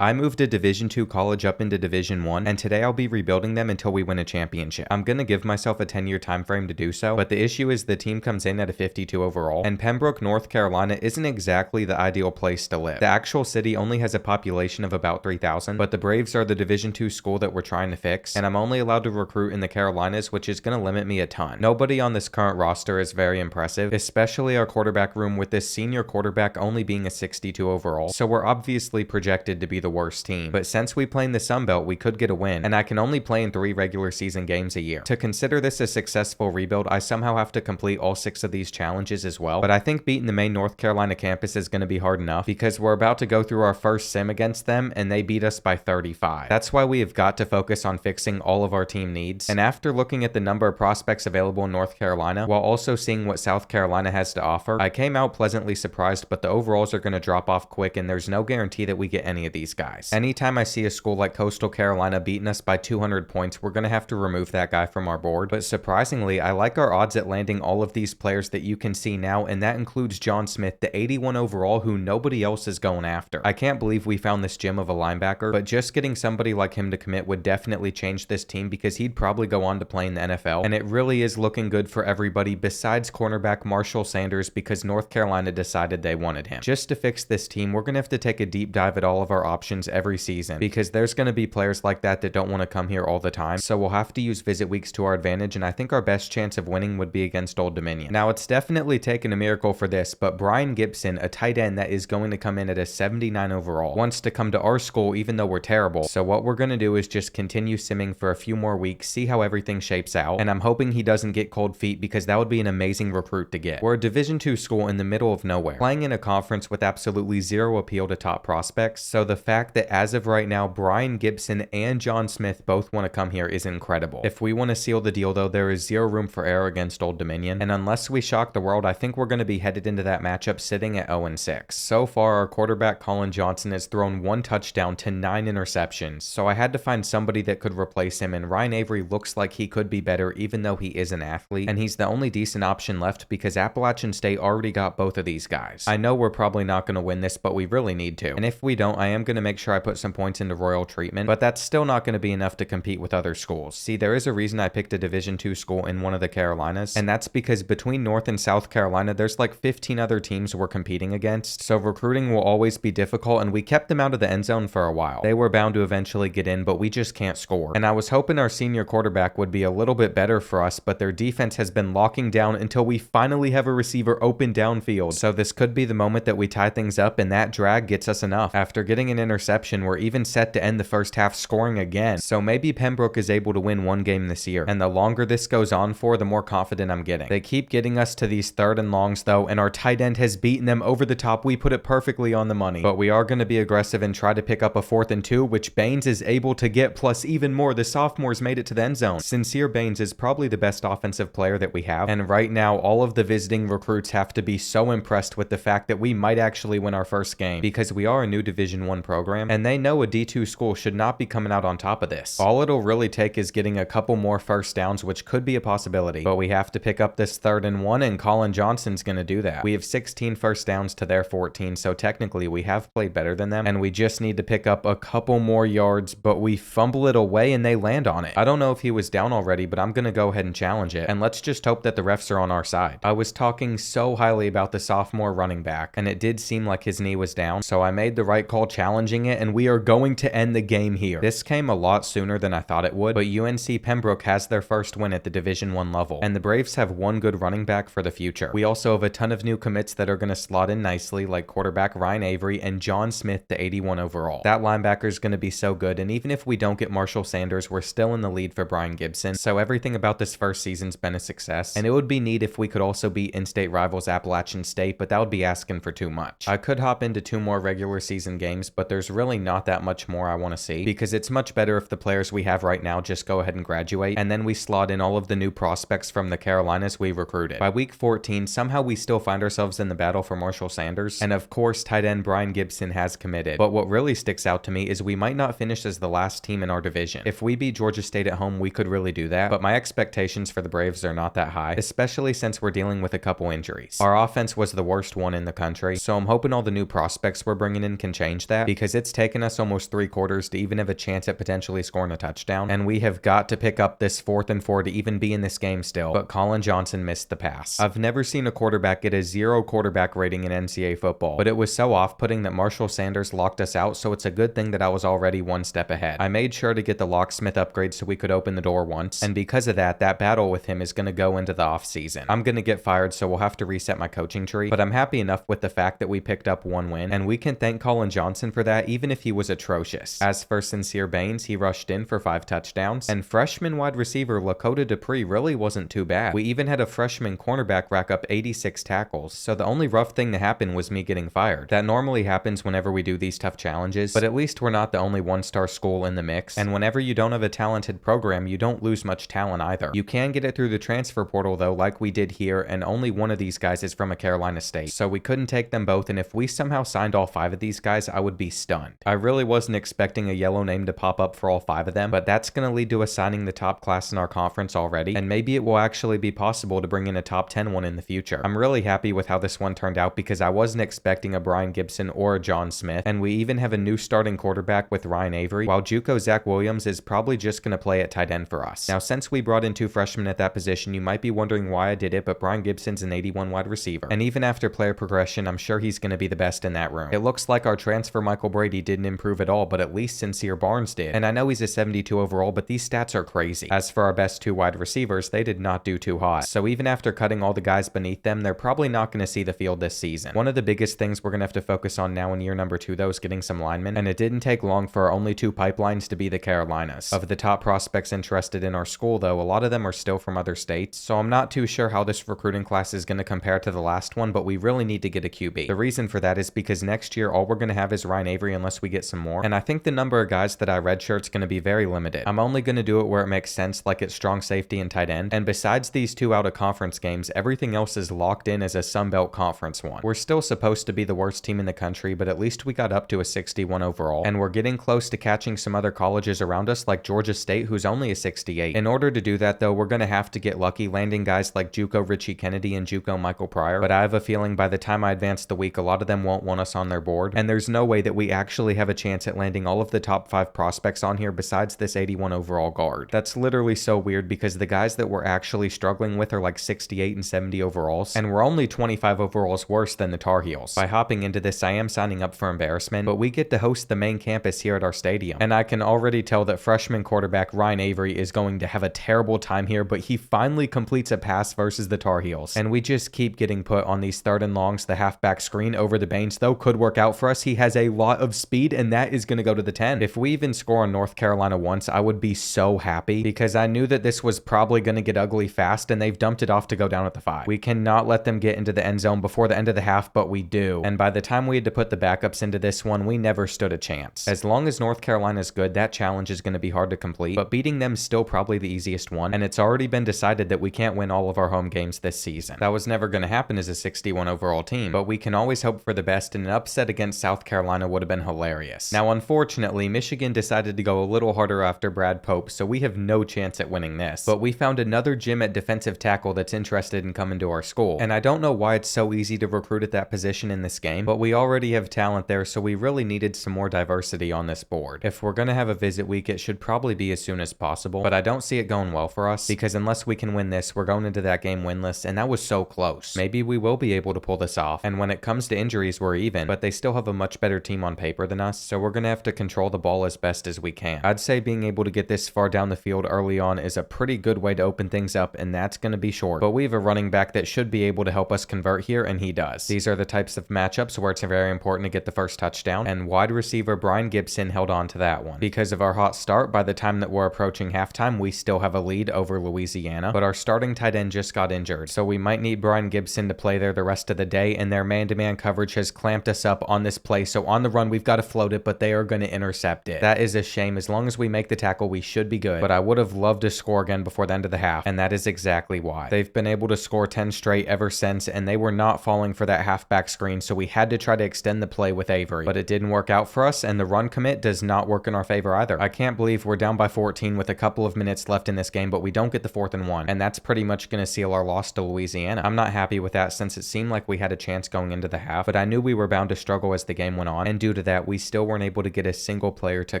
I moved a Division II college up into Division I, and today I'll be rebuilding them until we win a championship. I'm gonna give myself a 10-year time frame to do so, but the issue is the team comes in at a 52 overall, and Pembroke, North Carolina isn't exactly the ideal place to live. The actual city only has a population of about 3,000, but the Braves are the Division II school that we're trying to fix, and I'm only allowed to recruit in the Carolinas, which is gonna limit me a ton. Nobody on this current roster is very impressive, especially our quarterback room, with this senior quarterback only being a 62 overall, so we're obviously projected to be the worst team. But since we play in the Sun Belt, we could get a win, and I can only play in 3 regular season games a year. To consider this a successful rebuild, I somehow have to complete all 6 of these challenges as well, but I think beating the main North Carolina campus is going to be hard enough because we're about to go through our first sim against them, and they beat us by 35. That's why we have got to focus on fixing all of our team needs, and after looking at the number of prospects available in North Carolina, while also seeing what South Carolina has to offer, I came out pleasantly surprised, but the overalls are going to drop off quick, and there's no guarantee that we get any of these guys. Anytime I see a school like Coastal Carolina beating us by 200 points, we're going to have to remove that guy from our board, but surprisingly, I like our odds at landing all of these players that you can see now, and that includes John Smith, the 81 overall, who nobody else is going after. I can't believe we found this gem of a linebacker, but just getting somebody like him to commit would definitely change this team because he'd probably go on to play in the NFL, and it really is looking good for everybody besides cornerback Marshall Sanders because North Carolina decided they wanted him. Just to fix this team, we're going to have to take a deep dive at all of our options every season because there's going to be players like that don't want to come here all the time, so we'll have to use visit weeks to our advantage, and I think our best chance of winning would be against Old Dominion. Now, it's definitely taken a miracle for this, but Brian Gibson, a tight end that is going to come in at a 79 overall, wants to come to our school even though we're terrible, so what we're going to do is just continue simming for a few more weeks, see how everything shapes out, and I'm hoping he doesn't get cold feet because that would be an amazing recruit to get. We're a Division II school in the middle of nowhere, playing in a conference with absolutely zero appeal to top prospects, so the fact that as of right now, Brian Gibson and John Smith both want to come here is incredible. If we want to seal the deal though, there is zero room for error against Old Dominion, and unless we shock the world, I think we're going to be headed into that matchup sitting at 0-6. So far, our quarterback Colin Johnson has thrown 1 touchdown to 9 interceptions, so I had to find somebody that could replace him, and Ryan Avery looks like he could be better even though he is an athlete, and he's the only decent option left because Appalachian State already got both of these guys. I know we're probably not going to win this, but we really need to, and if we don't, I am going to make sure I put some points into Royal treatment, but that's still not going to be enough to compete with other schools. See, there is a reason I picked a Division II school in one of the Carolinas, and that's because between North and South Carolina, there's like 15 other teams we're competing against, so recruiting will always be difficult, and we kept them out of the end zone for a while. They were bound to eventually get in, but we just can't score. And I was hoping our senior quarterback would be a little bit better for us, but their defense has been locking down until we finally have a receiver open downfield, so this could be the moment that we tie things up, and that drag gets us enough. After getting an interception, we're even set to end the first half scoring again, so maybe Pembroke is able to win one game this year, and the longer this goes on for, the more confident I'm getting. They keep getting us to these 3rd and longs though, and our tight end has beaten them over the top. We put it perfectly on the money, but we are going to be aggressive and try to pick up a 4th and 2, which Baines is able to get, plus even more, the sophomores made it to the end zone. Sincere Baines is probably the best offensive player that we have, and right now all of the visiting recruits have to be so impressed with the fact that we might actually win our first game because we are a new Division I program, and they know a D2 school should not be coming out on top of this. All it'll really take is getting a couple more first downs, which could be a possibility, but we have to pick up this 3rd and 1, and Colin Johnson's going to do that. We have 16 first downs to their 14, so technically we have played better than them, and we just need to pick up a couple more yards, but we fumble it away and they land on it. I don't know if he was down already, but I'm going to go ahead and challenge it, and let's just hope that the refs are on our side. I was talking so highly about the sophomore running back, and it did seem like his knee was down, so I made the right call challenging it, and we are going to end the game here. This came a lot sooner than I thought it would, but UNC Pembroke has their first win at the Division I level, and the Braves have one good running back for the future. We also have a ton of new commits that are going to slot in nicely, like quarterback Ryan Avery and John Smith, the 81 overall. That linebacker is going to be so good, and even if we don't get Marshall Sanders, we're still in the lead for Brian Gibson, so everything about this first season's been a success, and it would be neat if we could also beat in-state rivals Appalachian State, but that would be asking for too much. I could hop into 2 more regular season games, but there's really not that much more I want to see, because it's much better if the players we have right now just go ahead and graduate, and then we slot in all of the new prospects from the Carolinas we recruited. By week 14, somehow we still find ourselves in the battle for Marshall Sanders, and of course tight end Brian Gibson has committed, but what really sticks out to me is we might not finish as the last team in our division. If we beat Georgia State at home, we could really do that, but my expectations for the Braves are not that high, especially since we're dealing with a couple injuries. Our offense was the worst one in the country, so I'm hoping all the new prospects we're bringing in can change that, because because it's taken us almost 3 quarters to even have a chance at potentially scoring a touchdown, and we have got to pick up this 4th and 4 to even be in this game still, but Colin Johnson missed the pass. I've never seen a quarterback get a 0 quarterback rating in NCAA football, but it was so off-putting that Marshall Sanders locked us out, so it's a good thing that I was already 1 step ahead. I made sure to get the locksmith upgrade so we could open the door once, and because of that battle with him is going to go into the off-season. I'm going to get fired, so we'll have to reset my coaching tree, but I'm happy enough with the fact that we picked up 1 win, and we can thank Colin Johnson for that even if he was atrocious. As for Sincere Baines, he rushed in for 5 touchdowns, and freshman wide receiver Lakota Dupree really wasn't too bad. We even had a freshman cornerback rack up 86 tackles, so the only rough thing to happen was me getting fired. That normally happens whenever we do these tough challenges, but at least we're not the only 1-star school in the mix, and whenever you don't have a talented program, you don't lose much talent either. You can get it through the transfer portal though, like we did here, and only one of these guys is from a Carolina State, so we couldn't take them both, and if we somehow signed all 5 of these guys, I would be stunned. I really wasn't expecting a yellow name to pop up for all 5 of them, but that's going to lead to us signing the top class in our conference already, and maybe it will actually be possible to bring in a top 10 one in the future. I'm really happy with how this one turned out because I wasn't expecting a Brian Gibson or a John Smith, and we even have a new starting quarterback with Ryan Avery, while JUCO Zach Williams is probably just going to play at tight end for us. Now, since we brought in 2 freshmen at that position, you might be wondering why I did it, but Brian Gibson's an 81 wide receiver, and even after player progression, I'm sure he's going to be the best in that room. It looks like our transfer Michael Brady didn't improve at all, but at least Sincere Barnes did, and I know he's a 72 overall, but these stats are crazy. As for our best 2 wide receivers, they did not do too hot, so even after cutting all the guys beneath them, they're probably not going to see the field this season. One of the biggest things we're going to have to focus on now in year number 2 though is getting some linemen, and it didn't take long for our only 2 pipelines to be the Carolinas. Of the top prospects interested in our school though, a lot of them are still from other states, so I'm not too sure how this recruiting class is going to compare to the last one, but we really need to get a QB. The reason for that is because next year all we're going to have is Ryan Avery unless we get some more, and I think the number of guys that I redshirt's going to be very limited. I'm only going to do it where it makes sense, like at strong safety and tight end, and besides these 2 out of conference games, everything else is locked in as a Sun Belt Conference one. We're still supposed to be the worst team in the country, but at least we got up to a 61 overall, and we're getting close to catching some other colleges around us like Georgia State, who's only a 68. In order to do that though, we're going to have to get lucky landing guys like JUCO Richie Kennedy and JUCO Michael Pryor, but I have a feeling by the time I advance the week, a lot of them won't want us on their board, and there's no way that we actually have a chance at landing all of the top 5 prospects on here besides this 81 overall guard. That's literally so weird because the guys that we're actually struggling with are like 68 and 70 overalls, and we're only 25 overalls worse than the Tar Heels. By hopping into this, I am signing up for embarrassment, but we get to host the main campus here at our stadium, and I can already tell that freshman quarterback Ryan Avery is going to have a terrible time here, but he finally completes a pass versus the Tar Heels, and we just keep getting put on these 3rd and longs. The halfback screen over the Baines though could work out for us. He has a lot of speed, and that is going to go to the 10. If we even score on North Carolina once, I would be so happy because I knew that this was probably going to get ugly fast, and they've dumped it off to go down at the 5. We cannot let them get into the end zone before the end of the half, but we do, and by the time we had to put the backups into this one, we never stood a chance. As long as North Carolina's good, that challenge is going to be hard to complete, but beating them is still probably the easiest one, and it's already been decided that we can't win all of our home games this season. That was never going to happen as a 61 overall team, but we can always hope for the best, and an upset against South Carolina would have been hilarious. Now, unfortunately, Michigan decided to go a little harder after Brad Pope, so we have no chance at winning this, but we found another gym at defensive tackle that's interested in coming to our school, and I don't know why it's so easy to recruit at that position in this game, but we already have talent there, so we really needed some more diversity on this board. If we're going to have a visit week, it should probably be as soon as possible, but I don't see it going well for us, because unless we can win this, we're going into that game winless, and that was so close. Maybe we will be able to pull this off, and when it comes to injuries, we're even, but they still have a much better team on paper than us, so we're going to have to control the ball as best as we can. I'd say being able to get this far down the field early on is a pretty good way to open things up, and that's going to be short, but we have a running back that should be able to help us convert here, and he does. These are the types of matchups where it's very important to get the first touchdown, and wide receiver Brian Gibson held on to that one. Because of our hot start, by the time that we're approaching halftime, we still have a lead over Louisiana, but our starting tight end just got injured, so we might need Brian Gibson to play there the rest of the day, and their man-to-man coverage has clamped us up on this play, so on the run we've got to float it, but they are going to intercept it. That is a shame. As long as we make the tackle, we should be good, but I would have loved to score again before the end of the half, and that is exactly why. They've been able to score 10 straight ever since, and they were not falling for that halfback screen, so we had to try to extend the play with Avery, but it didn't work out for us, and the run commit does not work in our favor either. I can't believe we're down by 14 with a couple of minutes left in this game, but we don't get the 4th and 1, and that's pretty much going to seal our loss to Louisiana. I'm not happy with that since it seemed like we had a chance going into the half, but I knew we were bound to struggle as the game went on, and due to to that, we still weren't able to get a single player to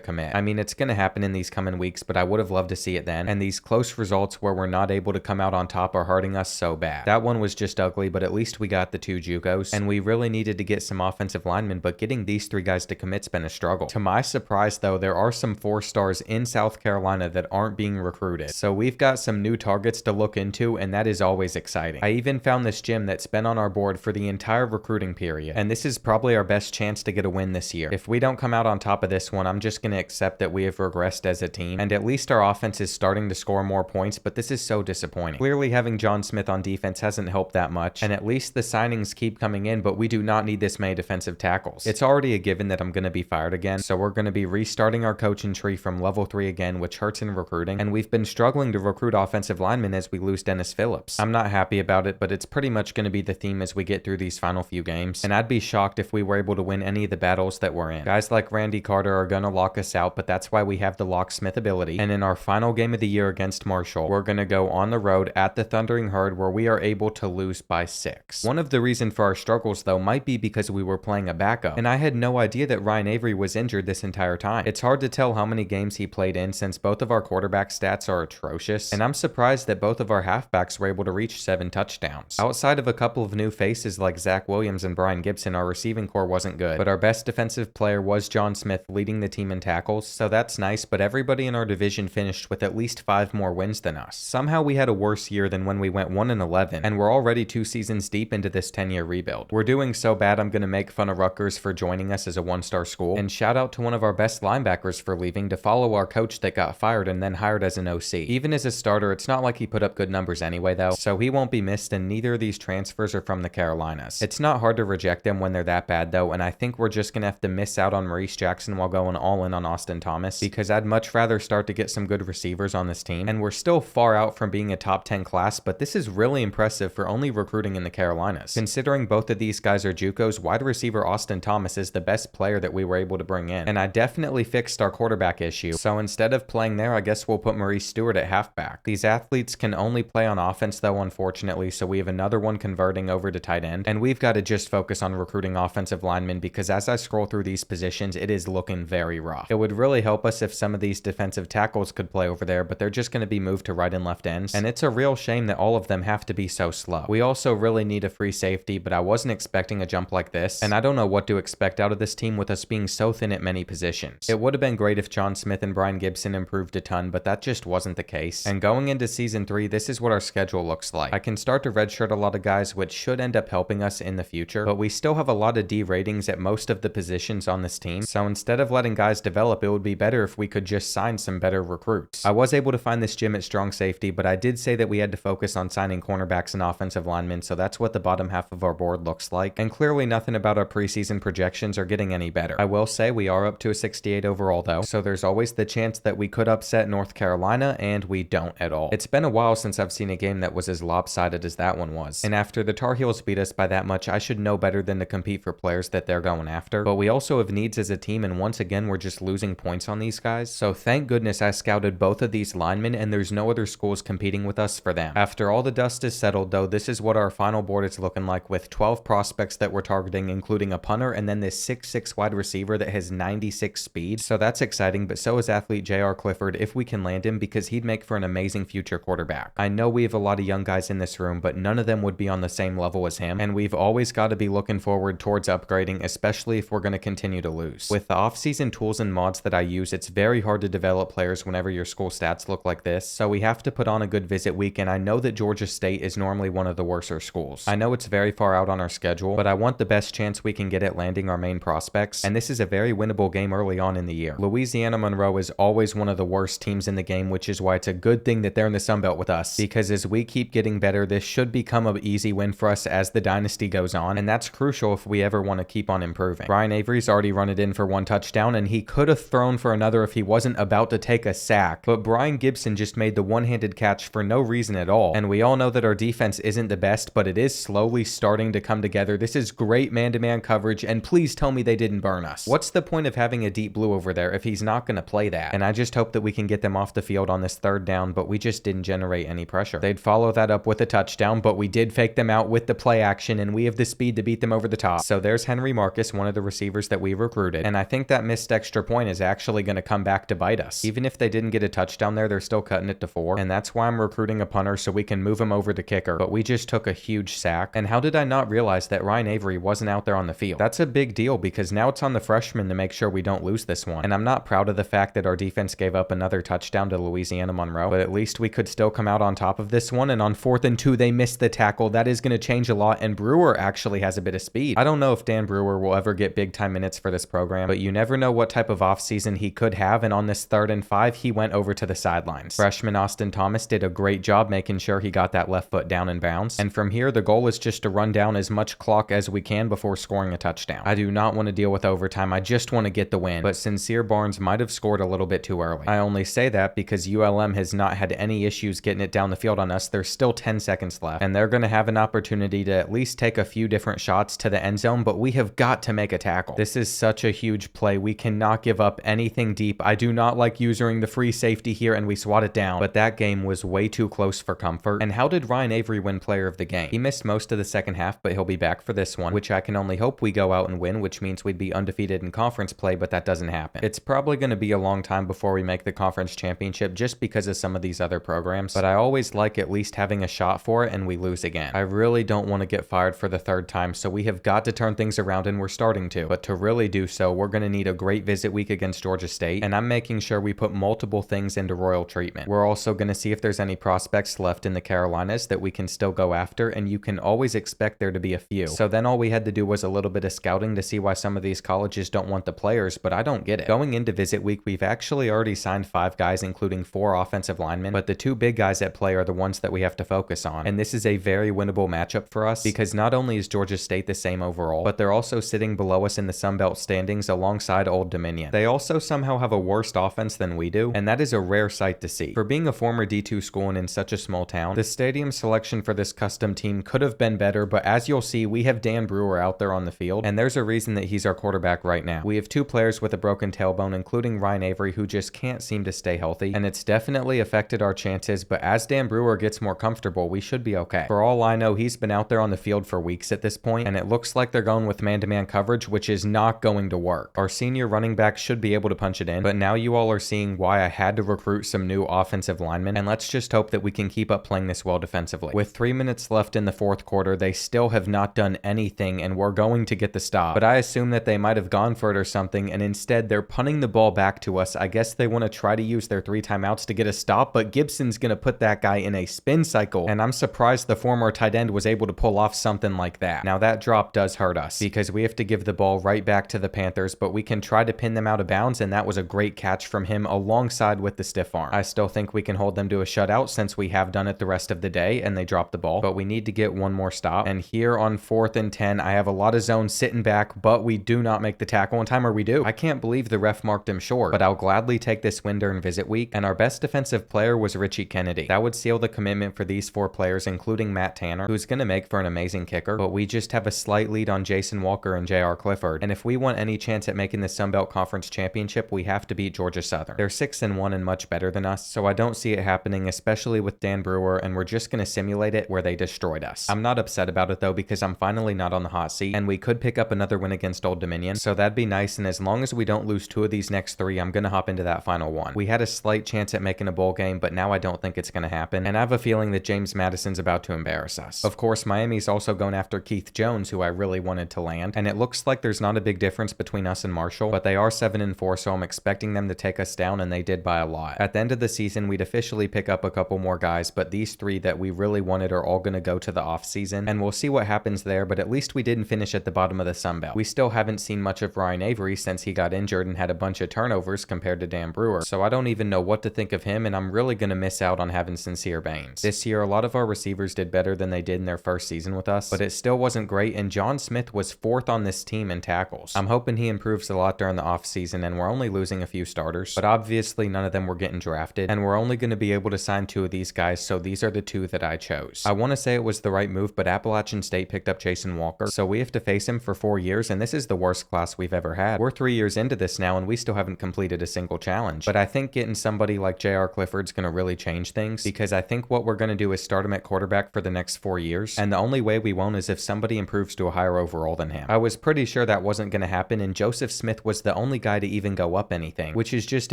commit. I mean, it's going to happen in these coming weeks, but I would have loved to see it then. And these close results where we're not able to come out on top are hurting us so bad. That one was just ugly, but at least we got the 2 JUCOs, and we really needed to get some offensive linemen, but getting these 3 guys to commit's been a struggle. To my surprise though, there are some 4 stars in South Carolina that aren't being recruited. So we've got some new targets to look into, and that is always exciting. I even found this gym that's been on our board for the entire recruiting period, and this is probably our best chance to get a win this year. If we don't come out on top of this one, I'm just going to accept that we have regressed as a team, and at least our offense is starting to score more points, but this is so disappointing. Clearly having John Smith on defense hasn't helped that much, and at least the signings keep coming in, but we do not need this many defensive tackles. It's already a given that I'm going to be fired again, so we're going to be restarting our coaching tree from level 3 again, which hurts in recruiting, and we've been struggling to recruit offensive linemen as we lose Dennis Phillips. I'm not happy about it, but it's pretty much going to be the theme as we get through these final few games, and I'd be shocked if we were able to win any of the battles that we're in. Guys like Randy Carter are going to lock us out, but that's why we have the locksmith ability, and in our final game of the year against Marshall, we're going to go on the road at the Thundering Herd where we are able to lose by 6. One of the reasons for our struggles though might be because we were playing a backup, and I had no idea that Ryan Avery was injured this entire time. It's hard to tell how many games he played in since both of our quarterback stats are atrocious, and I'm surprised that both of our halfbacks were able to reach 7 touchdowns. Outside of a couple of new faces like Zach Williams and Brian Gibson, our receiving core wasn't good, but our best defensive player was John Smith, leading the team in tackles, so that's nice, but everybody in our division finished with at least 5 more wins than us. Somehow we had a worse year than when we went 1-11, and we're already 2 seasons deep into this 10-year rebuild. We're doing so bad I'm gonna make fun of Rutgers for joining us as a 1-star school, and shout out to one of our best linebackers for leaving to follow our coach that got fired and then hired as an OC. Even as a starter, it's not like he put up good numbers anyway though, so he won't be missed, and neither of these transfers are from the Carolinas. It's not hard to reject them when they're that bad though, and I think we're just gonna have to miss out on Maurice Jackson while going all in on Austin Thomas, because I'd much rather start to get some good receivers on this team, and we're still far out from being a top 10 class, but this is really impressive for only recruiting in the Carolinas. Considering both of these guys are JUCOs, wide receiver Austin Thomas is the best player that we were able to bring in, and I definitely fixed our quarterback issue, so instead of playing there, I guess we'll put Maurice Stewart at halfback. These athletes can only play on offense though, unfortunately, so we have another one converting over to tight end, and we've got to just focus on recruiting offensive linemen, because as I scroll through these positions, it is looking very rough. It would really help us if some of these defensive tackles could play over there, but they're just going to be moved to right and left ends, and it's a real shame that all of them have to be so slow. We also really need a free safety, but I wasn't expecting a jump like this, and I don't know what to expect out of this team with us being so thin at many positions. It would have been great if John Smith and Brian Gibson improved a ton, but that just wasn't the case, and going into season 3, this is what our schedule looks like. I can start to redshirt a lot of guys, which should end up helping us in the future, but we still have a lot of D ratings at most of the positions on this team, so instead of letting guys develop, it would be better if we could just sign some better recruits. I was able to find this gym at strong safety, but I did say that we had to focus on signing cornerbacks and offensive linemen, so that's what the bottom half of our board looks like, and clearly nothing about our preseason projections are getting any better. I will say we are up to a 68 overall though, so there's always the chance that we could upset North Carolina, and we don't at all. It's been a while since I've seen a game that was as lopsided as that one was, and after the Tar Heels beat us by that much, I should know better than to compete for players that they're going after, but we also have needs as a team, and once again we're just losing points on these guys, so thank goodness I scouted both of these linemen, and there's no other schools competing with us for them. After all the dust is settled though, this is what our final board is looking like, with 12 prospects that we're targeting, including a punter, and then this 6'6" wide receiver that has 96 speed, so that's exciting, but so is athlete J.R. Clifford if we can land him, because he'd make for an amazing future quarterback. I know we have a lot of young guys in this room, but none of them would be on the same level as him, and we've always got to be looking forward towards upgrading, especially if we're going to continue to lose. With the off-season tools and mods that I use, it's very hard to develop players whenever your school stats look like this, so we have to put on a good visit week, and I know that Georgia State is normally one of the worser schools. I know it's very far out on our schedule, but I want the best chance we can get at landing our main prospects, and this is a very winnable game early on in the year. Louisiana Monroe is always one of the worst teams in the game, which is why it's a good thing that they're in the Sun Belt with us, because as we keep getting better, this should become an easy win for us as the dynasty goes on, and that's crucial if we ever want to keep on improving. Brian Avery's already run it in for 1 touchdown, and he could have thrown for another if he wasn't about to take a sack, but Brian Gibson just made the one-handed catch for no reason at all, and we all know that our defense isn't the best, but it is slowly starting to come together. This is great man-to-man coverage, and please tell me they didn't burn us. What's the point of having a deep blue over there if he's not going to play that? And I just hope that we can get them off the field on this 3rd down, but we just didn't generate any pressure. They'd follow that up with a touchdown, but we did fake them out with the play action, and we have the speed to beat them over the top. So there's Henry Marcus, one of the receivers receivers that we recruited, and I think that missed extra point is actually going to come back to bite us. Even if they didn't get a touchdown there, they're still cutting it to 4, and that's why I'm recruiting a punter so we can move him over to kicker, but we just took a huge sack. And how did I not realize that Ryan Avery wasn't out there on the field? That's a big deal because now it's on the freshman to make sure we don't lose this one, and I'm not proud of the fact that our defense gave up another touchdown to Louisiana Monroe, but at least we could still come out on top of this one. And on 4th and 2, they missed the tackle. That is going to change a lot, and Brewer actually has a bit of speed. I don't know if Dan Brewer will ever get big time minutes for this program, but you never know what type of offseason he could have, and on this 3rd and 5, he went over to the sidelines. Freshman Austin Thomas did a great job making sure he got that left foot down in bounds, and from here the goal is just to run down as much clock as we can before scoring a touchdown. I do not want to deal with overtime, I just want to get the win, but Sincere Barnes might have scored a little bit too early. I only say that because ULM has not had any issues getting it down the field on us. There's still 10 seconds left, and they're going to have an opportunity to at least take a few different shots to the end zone, but we have got to make a tackle. This is such a huge play. We cannot give up anything deep. I do not like using the free safety here, and we swat it down, but that game was way too close for comfort. And how did Ryan Avery win player of the game? He missed most of the second half, but he'll be back for this one, which I can only hope we go out and win, which means we'd be undefeated in conference play, but that doesn't happen. It's probably going to be a long time before we make the conference championship just because of some of these other programs, but I always like at least having a shot for it, and we lose again. I really don't want to get fired for the 3rd time, so we have got to turn things around, and we're starting to. But to really do so, we're going to need a great visit week against Georgia State, and I'm making sure we put multiple things into royal treatment. We're also going to see if there's any prospects left in the Carolinas that we can still go after, and you can always expect there to be a few. So then all we had to do was a little bit of scouting to see why some of these colleges don't want the players, but I don't get it. Going into visit week, we've actually already signed 5 guys, including 4 offensive linemen, but the 2 big guys at play are the ones that we have to focus on, and this is a very winnable matchup for us because not only is Georgia State the same overall, but they're also sitting below us in the Sun Belt standings alongside Old Dominion. They also somehow have a worse offense than we do, and that is a rare sight to see. For being a former D2 school and in such a small town, the stadium selection for this custom team could have been better, but as you'll see, we have Dan Brewer out there on the field, and there's a reason that he's our quarterback right now. We have 2 players with a broken tailbone, including Ryan Avery, who just can't seem to stay healthy, and it's definitely affected our chances, but as Dan Brewer gets more comfortable, we should be okay. For all I know, he's been out there on the field for weeks at this point, and it looks like they're going with man-to-man coverage, which is not going to work. Our senior running back should be able to punch it in, but now you all are seeing why I had to recruit some new offensive linemen, and let's just hope that we can keep up playing this well defensively. With 3 minutes left in the 4th quarter, they still have not done anything, and we're going to get the stop, but I assume that they might have gone for it or something, and instead they're punting the ball back to us. I guess they want to try to use their 3 timeouts to get a stop, but Gibson's going to put that guy in a spin cycle, and I'm surprised the former tight end was able to pull off something like that. Now that drop does hurt us because we have to give the ball right back to the Panthers, but we can try to pin them out of bounds, and that was a great catch from him alongside with the stiff arm. I still think we can hold them to a shutout since we have done it the rest of the day and they dropped the ball, but we need to get one more stop. And here on 4th and 10, I have a lot of zones sitting back, but we do not make the tackle in time, or we do. I can't believe the ref marked him short, but I'll gladly take this win during visit week, and our best defensive player was Richie Kennedy. That would seal the commitment for these 4 players, including Matt Tanner, who's going to make for an amazing kicker, but we just have a slight lead on Jason Walker and J.R. Clifford, and if we want any chance at making the Sun Belt Conference Championship, we have to beat Georgia Southern. They're 6-1 and much better than us, so I don't see it happening, especially with Dan Brewer, and we're just going to simulate it where they destroyed us. I'm not upset about it though, because I'm finally not on the hot seat, and we could pick up another win against Old Dominion, so that'd be nice, and as long as we don't lose 2 of these next 3, I'm going to hop into that final one. We had a slight chance at making a bowl game, but now I don't think it's going to happen, and I have a feeling that James Madison's about to embarrass us. Of course, Miami's also going after Keith Jones, who I really wanted to land, and it looks like there's not a big difference between us and Marshall, but they are 7-4, so I'm expecting them to take us down, and they did by a lot. At the end of the season, we'd officially pick up a couple more guys, but these 3 that we really wanted are all going to go to the off season, and we'll see what happens there, but at least we didn't finish at the bottom of the Sun Belt. We still haven't seen much of Ryan Avery since he got injured and had a bunch of turnovers compared to Dan Brewer, so I don't even know what to think of him, and I'm really going to miss out on having Sincere Baines. This year, a lot of our receivers did better than they did in their first season with us, but it still wasn't great, and John Smith was 4th on this team in tackles. I'm hoping he improves a lot during the off season, and we're only losing a few starters, but obviously none of them were getting drafted, and we're only going to be able to sign 2 of these guys, so these are the 2 that I chose. I want to say it was the right move, but Appalachian State picked up Jason Walker, so we have to face him for 4 years, and this is the worst class we've ever had. We're 3 years into this now, and we still haven't completed a single challenge, but I think getting somebody like J.R. Clifford's going to really change things, because I think what we're going to do is start him at quarterback for the next 4 years, and the only way we won't is if somebody improves to a higher overall than him. I was pretty sure that wasn't going to happen, and Joseph Smith was the only guy to even go up anything, which is just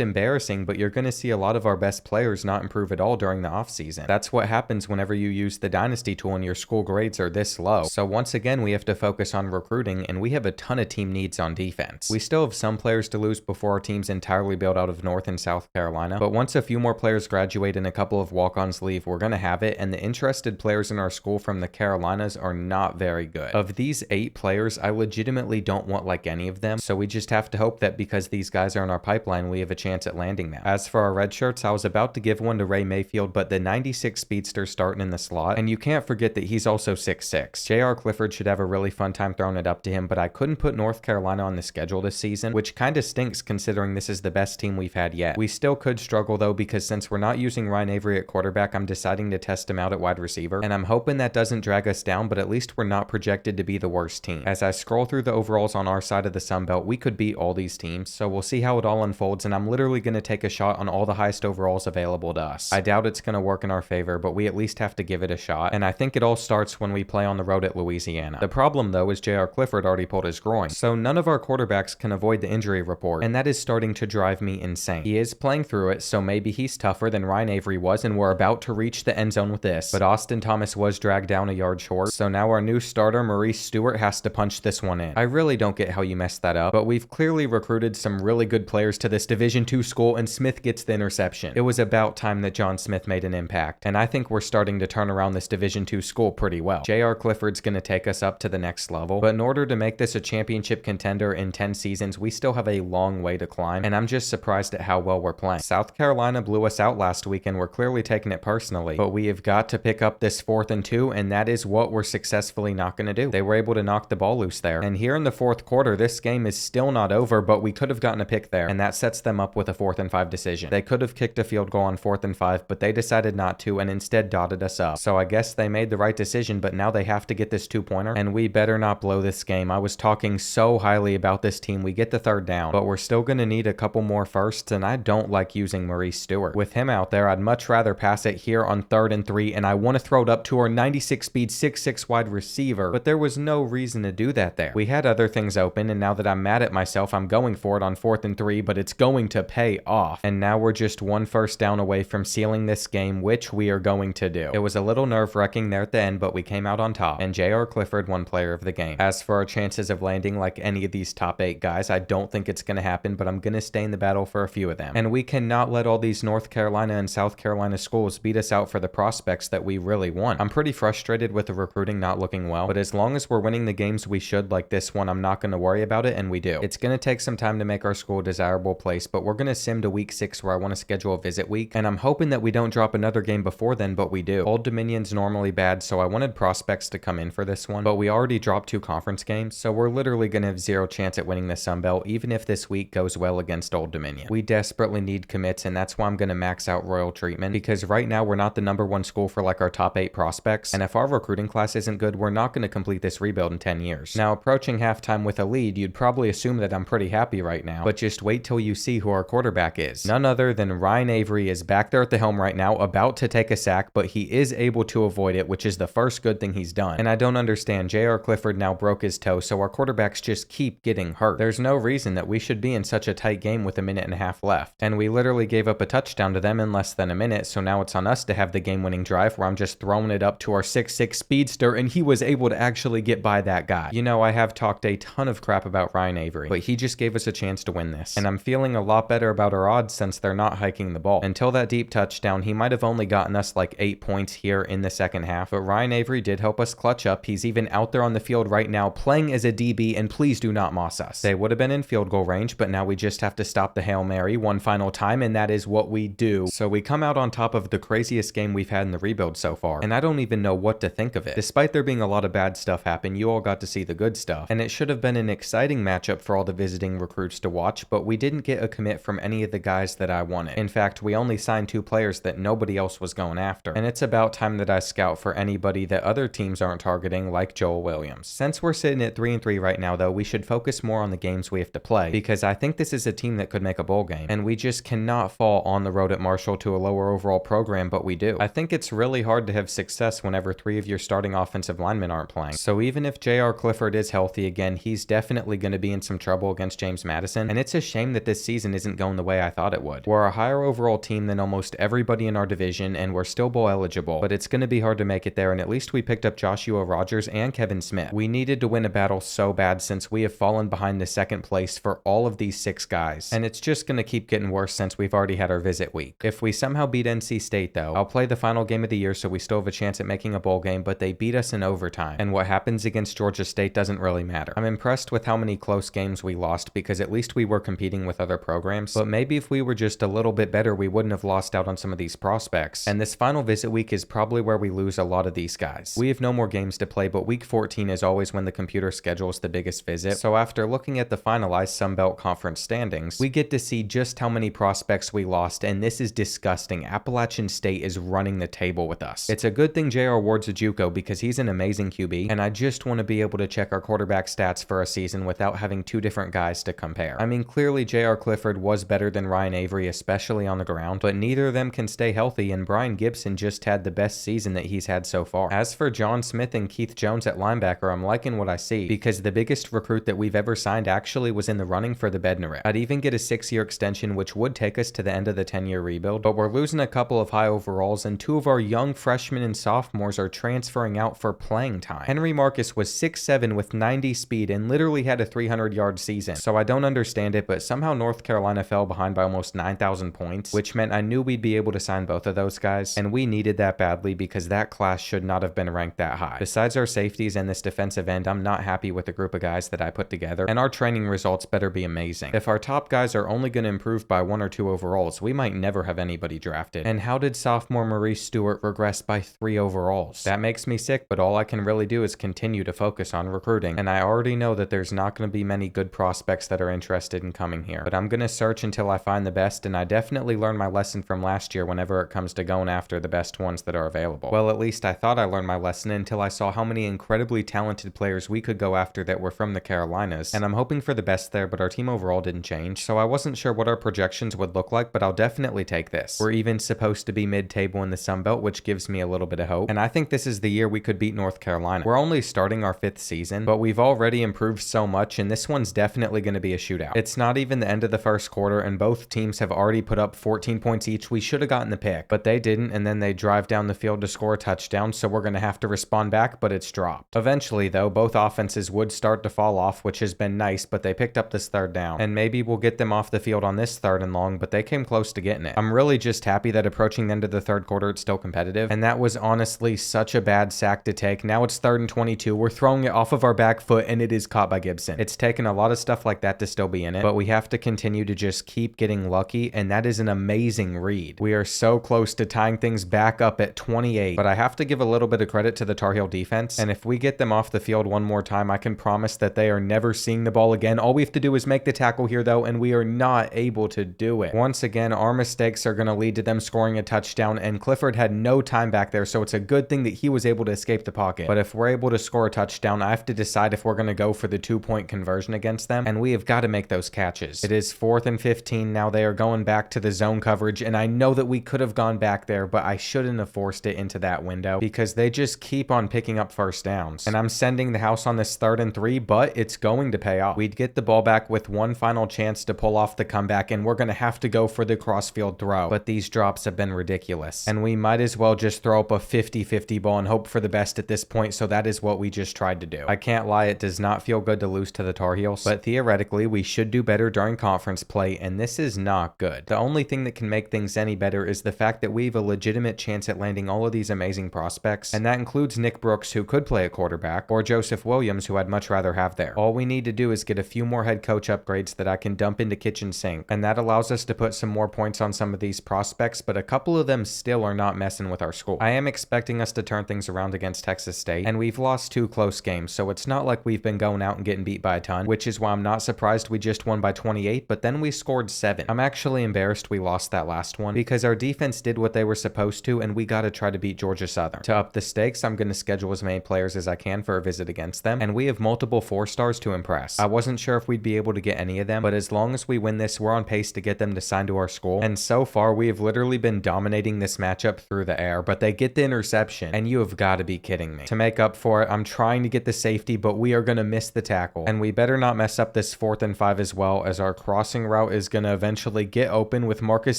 embarrassing, but you're going to see a lot of our best players not improve at all during the offseason. That's what happens whenever you use the dynasty tool and your school grades are this low. So once again, we have to focus on recruiting, and we have a ton of team needs on defense. We still have some players to lose before our team's entirely built out of North and South Carolina, but once a few more players graduate and a couple of walk-ons leave, we're going to have it, and the interested players in our school from the Carolinas are not very good. Of these 8 players, I legitimately don't want like any of them, so we just have to hope that because these guys are in our pipeline, we have a chance at landing them. As for our red shirts, I was about to give one to Ray Mayfield, but the 96 speedster starting in the slot, and you can't forget that he's also 6'6". J.R. Clifford should have a really fun time throwing it up to him, but I couldn't put North Carolina on the schedule this season, which kinda stinks considering this is the best team we've had yet. We still could struggle though, because since we're not using Ryan Avery at quarterback, I'm deciding to test him out at wide receiver, and I'm hoping that doesn't drag us down, but at least we're not projected to be the worst team. As I scroll through the overalls on our side of the Sun Belt, we could beat all these teams, so we'll see how it all unfolds, and I'm literally going to take a shot on all the highest overalls available to us. I doubt it's going to work in our favor, but we at least have to give it a shot, and I think it all starts when we play on the road at Louisiana. The problem though is J.R. Clifford already pulled his groin, so none of our quarterbacks can avoid the injury report, and that is starting to drive me insane. He is playing through it, so maybe he's tougher than Ryan Avery was, and we're about to reach the end zone with this, but Austin Thomas was dragged down a yard short, so now our new starter, Maurice Stewart, has to punch this one in. I really don't get how you messed that up, but we've clearly recruited some really good players to this Division II school, and Smith gets the interception. It was about time that John Smith made an impact, and I think we're starting to turn around this Division II school pretty well. J.R. Clifford's going to take us up to the next level, but in order to make this a championship contender in 10 seasons, we still have a long way to climb, and I'm just surprised at how well we're playing. South Carolina blew us out last week, and we're clearly taking it personally, but we have got to pick up this 4th and 2, and that is what we're successfully not going to do. They were able to knock the ball loose there, and here in the 4th quarter, this game is still not over, but we could have gotten a pick there, and that sets them up with a 4th and 5 decision. They could have kicked a field goal on 4th and 5, but they decided not to, and instead dotted us up. So I guess they made the right decision, but now they have to get this 2-pointer, and we better not blow this game. I was talking so highly about this team. We get the 3rd down, but we're still going to need a couple more firsts, and I don't like using Maurice Stewart. With him out there, I'd much rather pass it here on 3rd and 3, and I want to throw it up to our 96 speed 6'6" wide receiver, but there was no reason to do that there. We had other things open, and now that I'm mad at myself, I'm going for it on 4th and 3, but it's going to pay off. And now we're just 1 first down away from sealing this game, which we are going to do. It was a little nerve-wracking there at the end, but we came out on top, and J.R. Clifford won player of the game. As for our chances of landing like any of these top 8 guys, I don't think it's going to happen, but I'm going to stay in the battle for a few of them. And we cannot let all these North Carolina and South Carolina schools beat us out for the prospects that we really want. I'm pretty frustrated with the recruiting not looking well, but as long as we're winning the games we should, like this one, I'm not going to worry about it, and we do. It's going to take some time to make our school a desirable place, but we're going to sim to week 6 where I want to schedule a visit week, and I'm hoping that we don't drop another game before then, but we do. Old Dominion's normally bad, so I wanted prospects to come in for this one, but we already dropped 2 conference games, so we're literally going to have 0 chance at winning the Sun Belt, even if this week goes well against Old Dominion. We desperately need commits, and that's why I'm going to max out Royal Treatment, because right now we're not the #1 school for like our top 8 prospects, and if our recruiting class isn't good, we're not going to complete this rebuild in 10 years. Now, approaching halftime with a lead, you'd probably assume that I'm pretty happy right now, but just wait till you see who our quarterback is. None other than Ryan Avery is back there at the helm right now, about to take a sack, but he is able to avoid it, which is the first good thing he's done. And I don't understand, J.R. Clifford now broke his toe, so our quarterbacks just keep getting hurt. There's no reason that we should be in such a tight game with a 1.5 minutes left. And we literally gave up a touchdown to them in less than a minute, so now it's on us to have the game-winning drive where I'm just throwing it up to our 6'6" speedster, and he was able to actually get by that guy. You know, I have talked a ton of crap about Ryan Avery, but he just gave us a chance to win this. And I'm feeling a lot better about our odds since they're not hiking the ball. Until that deep touchdown, he might have only gotten us like 8 points here in the second half, but Ryan Avery did help us clutch up. He's even out there on the field right now playing as a DB, and please do not moss us. They would have been in field goal range, but now we just have to stop the Hail Mary one final time, and that is what we do. So we come out on top of the craziest game we've had in the rebuild so far, and I don't even know what to think of it. Despite there being a lot of bad stuff happen, you all got to see the good stuff, and it should have been an exciting matchup for all the visiting recruits to watch, but we didn't get a commit from any of the guys that I wanted. In fact, we only signed 2 players that nobody else was going after, and it's about time that I scout for anybody that other teams aren't targeting, like Joel Williams. Since we're sitting at 3-3 right now though, we should focus more on the games we have to play, because I think this is a team that could make a bowl game, and we just cannot fall on the road at Marshall to a lower overall program, but we do. I think it's really hard to have success whenever 3 of your starting offensive linemen aren't playing, so even if J.R. Clifford is healthy again, again, he's definitely going to be in some trouble against James Madison, and it's a shame that this season isn't going the way I thought it would. We're a higher overall team than almost everybody in our division, and we're still bowl eligible, but it's going to be hard to make it there, and at least we picked up Joshua Rogers and Kevin Smith. We needed to win a battle so bad since we have fallen behind the second place for all of these 6 guys, and it's just going to keep getting worse since we've already had our visit week. If we somehow beat NC State though, I'll play the final game of the year so we still have a chance at making a bowl game, but they beat us in overtime, and what happens against Georgia State doesn't really matter. I'm impressed with how many close games we lost because at least we were competing with other programs, but maybe if we were just a little bit better we wouldn't have lost out on some of these prospects, and this final visit week is probably where we lose a lot of these guys. We have no more games to play, but week 14 is always when the computer schedules the biggest visit, so after looking at the finalized Sun Belt Conference standings, we get to see just how many prospects we lost, and this is disgusting. Appalachian State is running the table with us. It's a good thing J.R. Ward's a JUCO because he's an amazing QB, and I just want to be able to check our quarterback stats for a season without having 2 different guys to compare. I mean, clearly J.R. Clifford was better than Ryan Avery, especially on the ground, but neither of them can stay healthy, and Brian Gibson just had the best season that he's had so far. As for John Smith and Keith Jones at linebacker, I'm liking what I see because the biggest recruit that we've ever signed actually was in the running for the Bednarik. I'd even get a 6-year extension, which would take us to the end of the 10-year rebuild, but we're losing a couple of high overalls, and 2 of our young freshmen and sophomores are transferring out for playing time. Henry Marcus was 6'7" with 90 speed and literally had a 300-yard season, so I don't understand it, but somehow North Carolina fell behind by almost 9,000 points, which meant I knew we'd be able to sign both of those guys, and we needed that badly because that class should not have been ranked that high. Besides our safeties and this defensive end, I'm not happy with the group of guys that I put together, and our training results better be amazing. If our top guys are only going to improve by 1 or 2 overalls, we might never have anybody drafted. And how did sophomore Maurice Stewart regress by 3 overalls? That makes me sick, but all I can really do is continue to focus on recruiting, and I already know that there's not going to be many good prospects that are interested in coming here, but I'm going to search until I find the best, and I definitely learned my lesson from last year whenever it comes to going after the best ones that are available. Well, at least I thought I learned my lesson until I saw how many incredibly talented players we could go after that were from the Carolinas, and I'm hoping for the best there, but our team overall didn't change, so I wasn't sure what our projections would look like, but I'll definitely take this. We're even supposed to be mid-table in the Sun Belt, which gives me a little bit of hope, and I think this is the year we could beat North Carolina. We're only starting our 5th season, but we've already improved so much, and this one's definitely going to be a shootout. It's not even the end of the first quarter, and both teams have already put up 14 points each. We should have gotten the pick, but they didn't, and then they drive down the field to score a touchdown, so we're going to have to respond back, but it's dropped. Eventually, though, both offenses would start to fall off, which has been nice, but they picked up this 3rd down, and maybe we'll get them off the field on this 3rd and long, but they came close to getting it. I'm really just happy that approaching the end of the 3rd quarter, it's still competitive, and that was honestly such a bad sack to take. Now it's 3rd and 22. We're throwing it off of our back foot, and it is caught by Gibson. It's taken a lot of stuff like that to still be in it, but we have to continue to just keep getting lucky, and that is an amazing read. We are so close to tying things back up at 28, but I have to give a little bit of credit to the Tar Heel defense, and if we get them off the field one more time, I can promise that they are never seeing the ball again. All we have to do is make the tackle here, though, and we are not able to do it. Once again, our mistakes are going to lead to them scoring a touchdown, and Clifford had no time back there, so it's a good thing that he was able to escape the pocket. But if we're able to score a touchdown, I have to decide if we're going to go for the 2-point conversion against them, and we have got to make those catches. It is 4th and 15 now. They are going back to the zone coverage, and I know that we could have gone back there, but I shouldn't have forced it into that window because they just keep on picking up first downs. And I'm sending the house on this 3rd and 3, but it's going to pay off. We'd get the ball back with one final chance to pull off the comeback, and we're going to have to go for the crossfield throw, but these drops have been ridiculous, and we might as well just throw up a 50-50 ball and hope for the best at this point, so that is what we just tried to do. I can't lie, it does not feel good to lose to the Tar Heels, but theoretically we should do better during conference play, and this is not good. The only thing that can make things any better is the fact that we have a legitimate chance at landing all of these amazing prospects, and that includes Nick Brooks, who could play a quarterback, or Joseph Williams, who I'd much rather have there. All we need to do is get a few more head coach upgrades that I can dump into kitchen sink, and that allows us to put some more points on some of these prospects, but a couple of them still are not messing with our school. I am expecting us to turn things around against Texas State, and we've lost 2 close games, so it's not like we've been going out and getting beat by a ton, which is why I'm not surprised we just won by 28, but then we scored 7. I'm actually embarrassed we lost that last one because our defense did what they were supposed to, and we gotta try to beat Georgia Southern. To up the stakes, I'm gonna schedule as many players as I can for a visit against them, and we have multiple 4-stars to impress. I wasn't sure if we'd be able to get any of them, but as long as we win this, we're on pace to get them to sign to our school, and so far we have literally been dominating this matchup through the air, but they get the interception, and you have got to be kidding me. To make up for it, I'm trying to get the safety, but we are going gonna miss the tackle. And we better not mess up this 4th and 5 as well, as our crossing route is gonna eventually get open with Marcus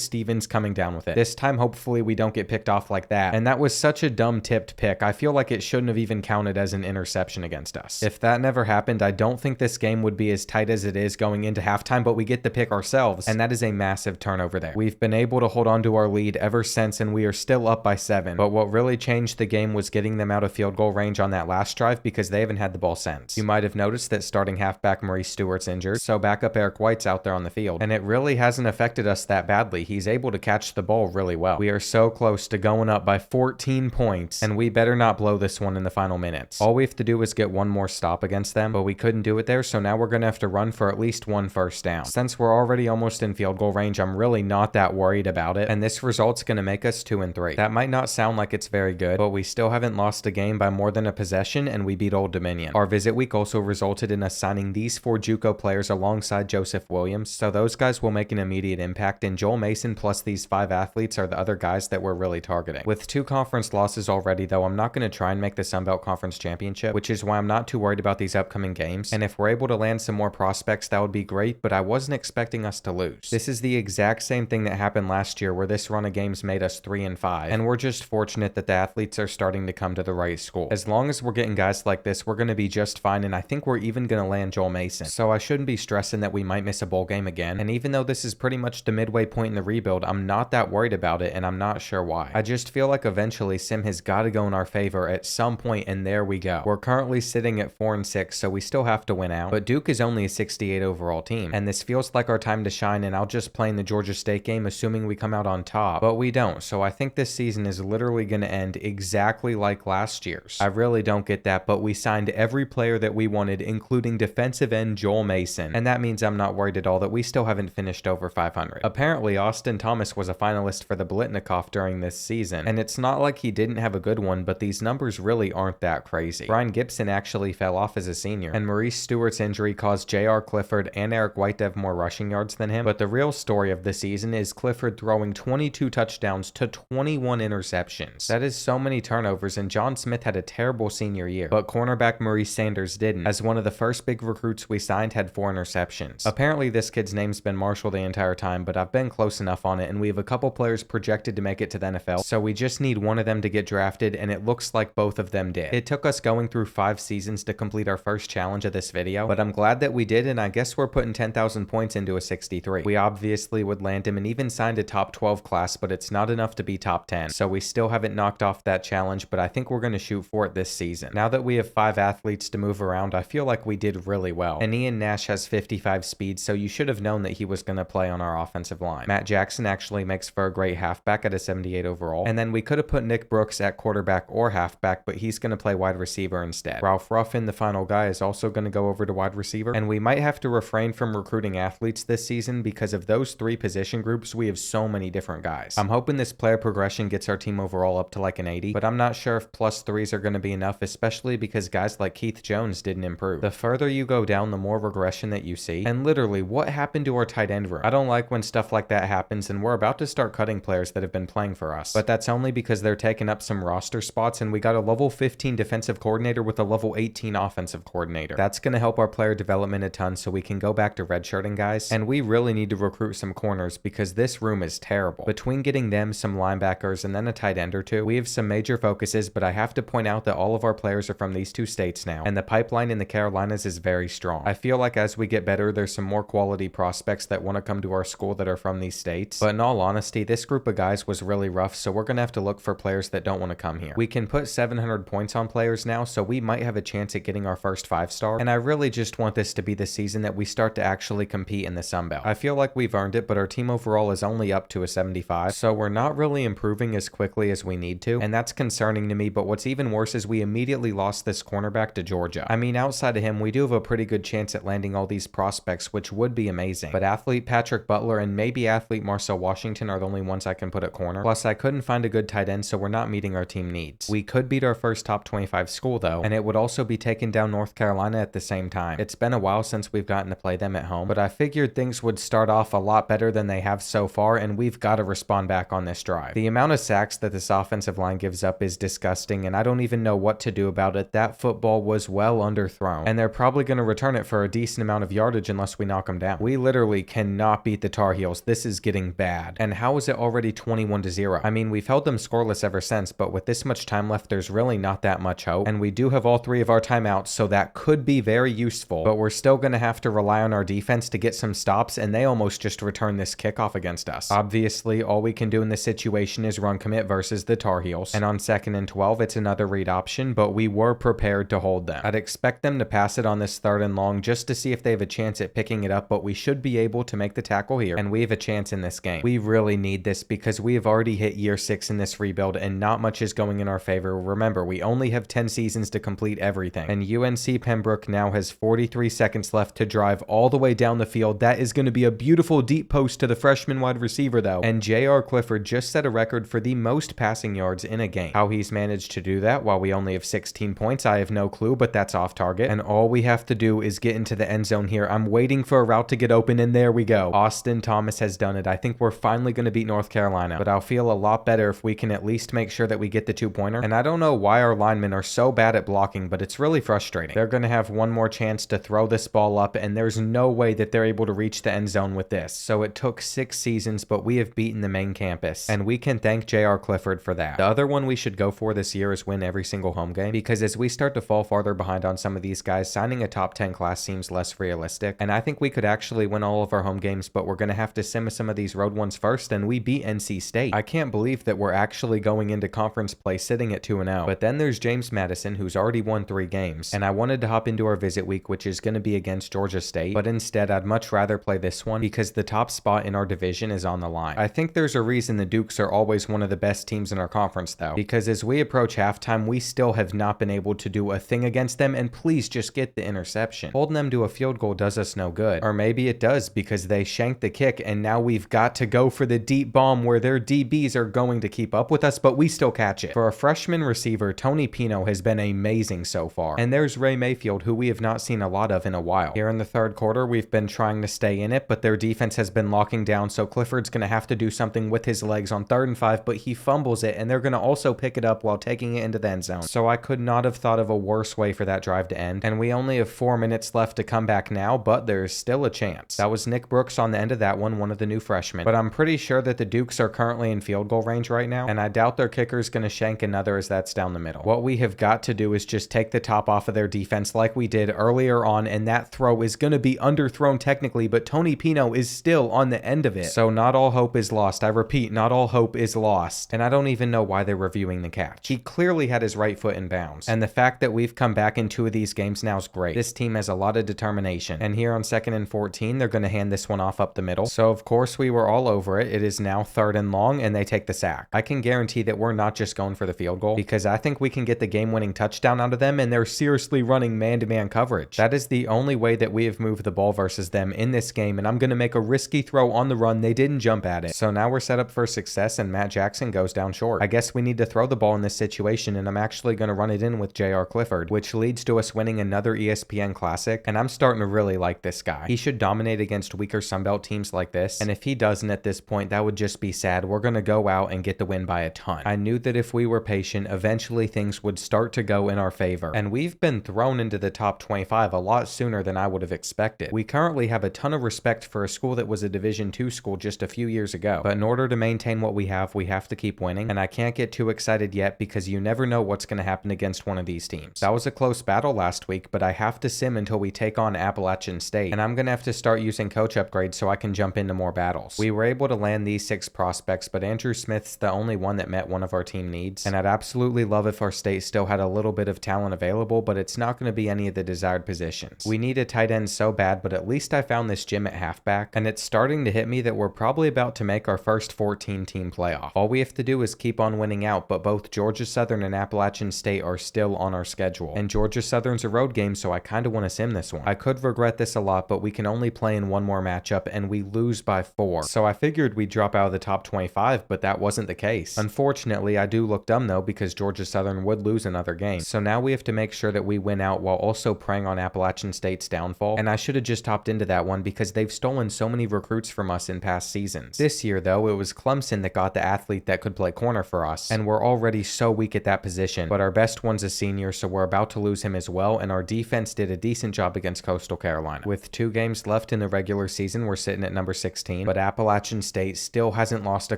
Stevens coming down with it. This time, hopefully we don't get picked off like that. And that was such a dumb tipped pick. I feel like it shouldn't have even counted as an interception against us. If that never happened, I don't think this game would be as tight as it is going into halftime, but we get the pick ourselves, and that is a massive turnover there. We've been able to hold on to our lead ever since, and we are still up by 7. But what really changed the game was getting them out of field goal range on that last drive, because they haven't had the ball since. You might have noticed that starting halfback Maurice Stewart's injured, so backup Eric White's out there on the field, and it really hasn't affected us that badly. He's able to catch the ball really well. We are so close to going up by 14 points, and we better not blow this one in the final minutes. All we have to do is get one more stop against them, but we couldn't do it there, so now we're gonna have to run for at least one first down. Since we're already almost in field goal range, I'm really not that worried about it, and this result's gonna make us 2-3. That might not sound like it's very good, but we still haven't lost a game by more than a possession, and we beat Old Dominion. Our visit week also resulted in us signing these 4 JUCO players alongside Joseph Williams, so those guys will make an immediate impact, and Joel Mason plus these 5 athletes are the other guys that we're really targeting. With 2 conference losses already though, I'm not going to try and make the Sun Belt Conference Championship, which is why I'm not too worried about these upcoming games, and if we're able to land some more prospects, that would be great, but I wasn't expecting us to lose. This is the exact same thing that happened last year, where this run of games made us 3-5, and we're just fortunate that the athletes are starting to come to the right school. As long as we're getting guys like this, we're going to be just fine, and I think we're even going to land Joel Mason, so I shouldn't be stressing that we might miss a bowl game again, and even though this is pretty much the midway point in the rebuild, I'm not that worried about it, and I'm not sure why. I just feel like eventually Sim has got to go in our favor at some point, and there we go. We're currently sitting at 4-6, so we still have to win out, but Duke is only a 68 overall team, and this feels like our time to shine, and I'll just play in the Georgia State game assuming we come out on top, but we don't, so I think this season is literally going to end exactly like last year's. I really don't get that, but we signed every player that we wanted, including defensive end Joel Mason, and that means I'm not worried at all that we still haven't finished over 500. Apparently, Austin Thomas was a finalist for the Blitnikoff during this season, and it's not like he didn't have a good one, but these numbers really aren't that crazy. Brian Gibson actually fell off as a senior, and Maurice Stewart's injury caused J.R. Clifford and Eric White to have more rushing yards than him, but the real story of the season is Clifford throwing 22 touchdowns to 21 interceptions. That is so many turnovers, and John Smith had a terrible senior year, but cornerback Maurice Sanders didn't, as one of the first big recruits we signed had 4 interceptions. Apparently this kid's name's been Marshall the entire time, but I've been close enough on it, and we have a couple players projected to make it to the NFL, so we just need one of them to get drafted, and it looks like both of them did. It took us going through 5 seasons to complete our first challenge of this video, but I'm glad that we did, and I guess we're putting 10,000 points into a 63. We obviously would land him and even signed a top 12 class, but it's not enough to be top 10, so we still haven't knocked off that challenge, but I think we're going to shoot for it this season. Now that we have 5 athletes to move around, I feel like we did really well, and Ian Nash has 55 speed, so you should have known that he was going to play on our offensive line. Matt Jackson actually makes for a great halfback at a 78 overall, and then we could have put Nick Brooks at quarterback or halfback, but he's going to play wide receiver instead. Ralph Ruffin, the final guy, is also going to go over to wide receiver, and we might have to refrain from recruiting athletes this season because of those 3 position groups. We have so many different guys. I'm hoping this player progression gets our team overall up to like an 80, but I'm not sure if +3s are going to be enough, especially because guys like Keith Jones didn't improve. The further you go down, the more regression that you see, and literally, what happened to our tight end room? I don't like when stuff like that happens, and we're about to start cutting players that have been playing for us, but that's only because they're taking up some roster spots, and we got a level 15 defensive coordinator with a level 18 offensive coordinator. That's going to help our player development a ton, so we can go back to redshirting guys, and we really need to recruit some corners because this room is terrible. Between getting them some linebackers and then a tight end or 2, we have some major focuses, but I have to point out that all of our players are from these 2 states now, and the pipeline in the Carolinas is very strong. I feel like as we get better, there's some more quality prospects that want to come to our school that are from these states, but in all honesty, this group of guys was really rough, so we're going to have to look for players that don't want to come here. We can put 700 points on players now, so we might have a chance at getting our first 5-star, and I really just want this to be the season that we start to actually compete in the Sun Belt. I feel like we've earned it, but our team overall is only up to a 75, so we're not really improving as quickly as we need to, and that's concerning to me, but what's even worse is we immediately lost this cornerback to Georgia. I mean, outside of him, we do have a pretty good chance at landing all these prospects, which would be amazing, but athlete Patrick Butler and maybe athlete Marcel Washington are the only ones I can put at corner. Plus, I couldn't find a good tight end, so we're not meeting our team needs. We could beat our first top 25 school though, and it would also be taking down North Carolina at the same time. It's been a while since we've gotten to play them at home, but I figured things would start off a lot better than they have so far, and we've got to respond back on this drive. The amount of sacks that this offensive line gives up is disgusting, and I don't even know what to do about it. That football was well underthrown, and they're probably going to return it for a decent amount of yardage unless we knock them down. We literally cannot beat the Tar Heels. This is getting bad. And how is it already 21-0? I mean, we've held them scoreless ever since, but with this much time left, there's really not that much hope. And we do have all 3 of our timeouts, so that could be very useful, but we're still going to have to rely on our defense to get some stops, and they almost just returned this kickoff against us. Obviously, all we can do in this situation is run commit versus the Tar Heels, and on 2nd and 12, it's another read option, but we were prepared to hold them. I'd expect them to pass it on this 3rd and long just to see if they have a chance at picking it up, but we should be able to make the tackle here, and we have a chance in this game. We really need this because we have already hit year 6 in this rebuild, and not much is going in our favor. Remember, we only have 10 seasons to complete everything, and UNC Pembroke now has 43 seconds left to drive all the way down the field. That is going to be a beautiful deep post to the freshman wide receiver though, and J.R. Clifford just set a record for the most passing yards in a game. How he's managed to do that while we only have 16 points, I have no clue, but that's off target, and all we have to do is get into the end zone here. I'm waiting for a route to get open, and there we go. Austin Thomas has done it. I think we're finally going to beat North Carolina, but I'll feel a lot better if we can at least make sure that we get the 2-pointer, and I don't know why our linemen are so bad at blocking, but it's really frustrating. They're going to have one more chance to throw this ball up, and there's no way that they're able to reach the end zone with this. So it took 6 seasons, but we have beaten the main campus, and we can thank J.R. Clifford for that. The other one we should go for this year is win every single home game, because as we start to fall farther behind on some of these guys, signing a top 10 class seems less realistic, and I think we could actually win all of our home games, but we're going to have to sim some of these road ones first, and we beat NC State. I can't believe that we're actually going into conference play sitting at 2-0, but then there's James Madison, who's already won 3 games, and I wanted to hop into our visit week, which is going to be against Georgia State, but instead I'd much rather play this one because the top spot in our division is on the line. I think there's a reason the Dukes are always one of the best teams in our conference though, because as we approach halftime, we still have not been able to do a thing against them, and please just get the interception. Holding them to a field goal does us no good, or maybe it does because they shanked the kick, and now we've got to go for the deep bomb where their DBs are going to keep up with us, but we still catch it. For a freshman receiver, Tony Pino has been amazing so far, and there's Ray Mayfield, who we have not seen a lot of in a while. Here in the 3rd quarter, we've been trying to stay in it, but their defense has been locking down, so Clifford's going to have to do something with his legs on 3rd and 5, but he fumbles it, and they're going to also pick it up while taking it into the end zone. So I could not have thought of a worse way for that drive to end, and we only have 4 minutes left to come back now, but there's still a chance. That was Nick Brooks on the end of that one of the new freshmen, but I'm pretty sure that the Dukes are currently in field goal range right now, and I doubt their kicker's going to shank another as that's down the middle. What we have got to do is just take the top off of their defense like we did earlier on, and that throw is going to be underthrown technically, but Tony Pino is still on the end of it. So not all hope is lost. I repeat, not all hope is lost, and I don't even know why they're reviewing the catch. He clearly had his right foot in bounds, and the fact that we've come back in 2 of these games now is great. This team has a lot of determination, and here on 2nd and 14, they're going to hand this one off up the middle. So of course we were all over it. It is now 3rd and long, and they take the sack. I can guarantee that we're not just going for the field goal, because I think we can get the game-winning touchdown out of them, and they're seriously running man-to-man coverage. That is the only way that we have moved the ball versus them in this game, and I'm going to make a risky throw on the run. They didn't jump at it. So now we're set up for success, and Matt Jackson goes down short. I guess we need to throw the ball in this situation, and I'm actually going to run it in with J.R. Clifford, which leads to us winning another ESPN Classic, and I'm starting to really like this guy. He should dominate against weaker Sunbelt teams like this, and if he doesn't at this point, that would just be sad. We're going to go out and get the win by a ton. I knew that if we were patient, eventually things would start to go in our favor, and we've been thrown into the top 25 a lot sooner than I would have expected. We currently have a ton of respect for a school that was a Division II school just a few years ago, but in order to maintain what we have to keep winning, and I can't get too excited yet because you never know what's going to happen against one of these teams. That was a close battle last week, but I have to sim until we take on Appalachian State, and I'm going to have to start using coach upgrades so I can jump into more battles. We were able to land these 6 prospects, but Andrew Smith's the only one that met one of our team needs, and I'd absolutely love if our state still had a little bit of talent available, but it's not going to be any of the desired positions. We need a tight end so bad, but at least I found this gym at halfback, and it's starting to hit me that we're probably about to make our first 14-team playoff. All we have to do is keep on winning out, but both Georgia Southern and Appalachian State are still on our schedule, and Georgia Southern's a road game, so I kind of want to sim this one. I could regret this a lot, but we can only play in one more matchup, and we lose by 4. So I figured we'd drop out of the top 25, but that wasn't the case. Unfortunately, I do look dumb though, because Georgia Southern would lose another game. So now we have to make sure that we win out while also preying on Appalachian State's downfall, and I should have just hopped into that one because they've stolen so many recruits from us in past seasons. This year though, it was Clemson that got the athlete that could play corner for us, and we're already so weak at that position, but our best one's a senior, so we're about to lose him as well, and our defense did a decent job against Coastal Carolina. With 2 games left in the regular season, we're sitting at number 16, but Appalachian State still hasn't lost a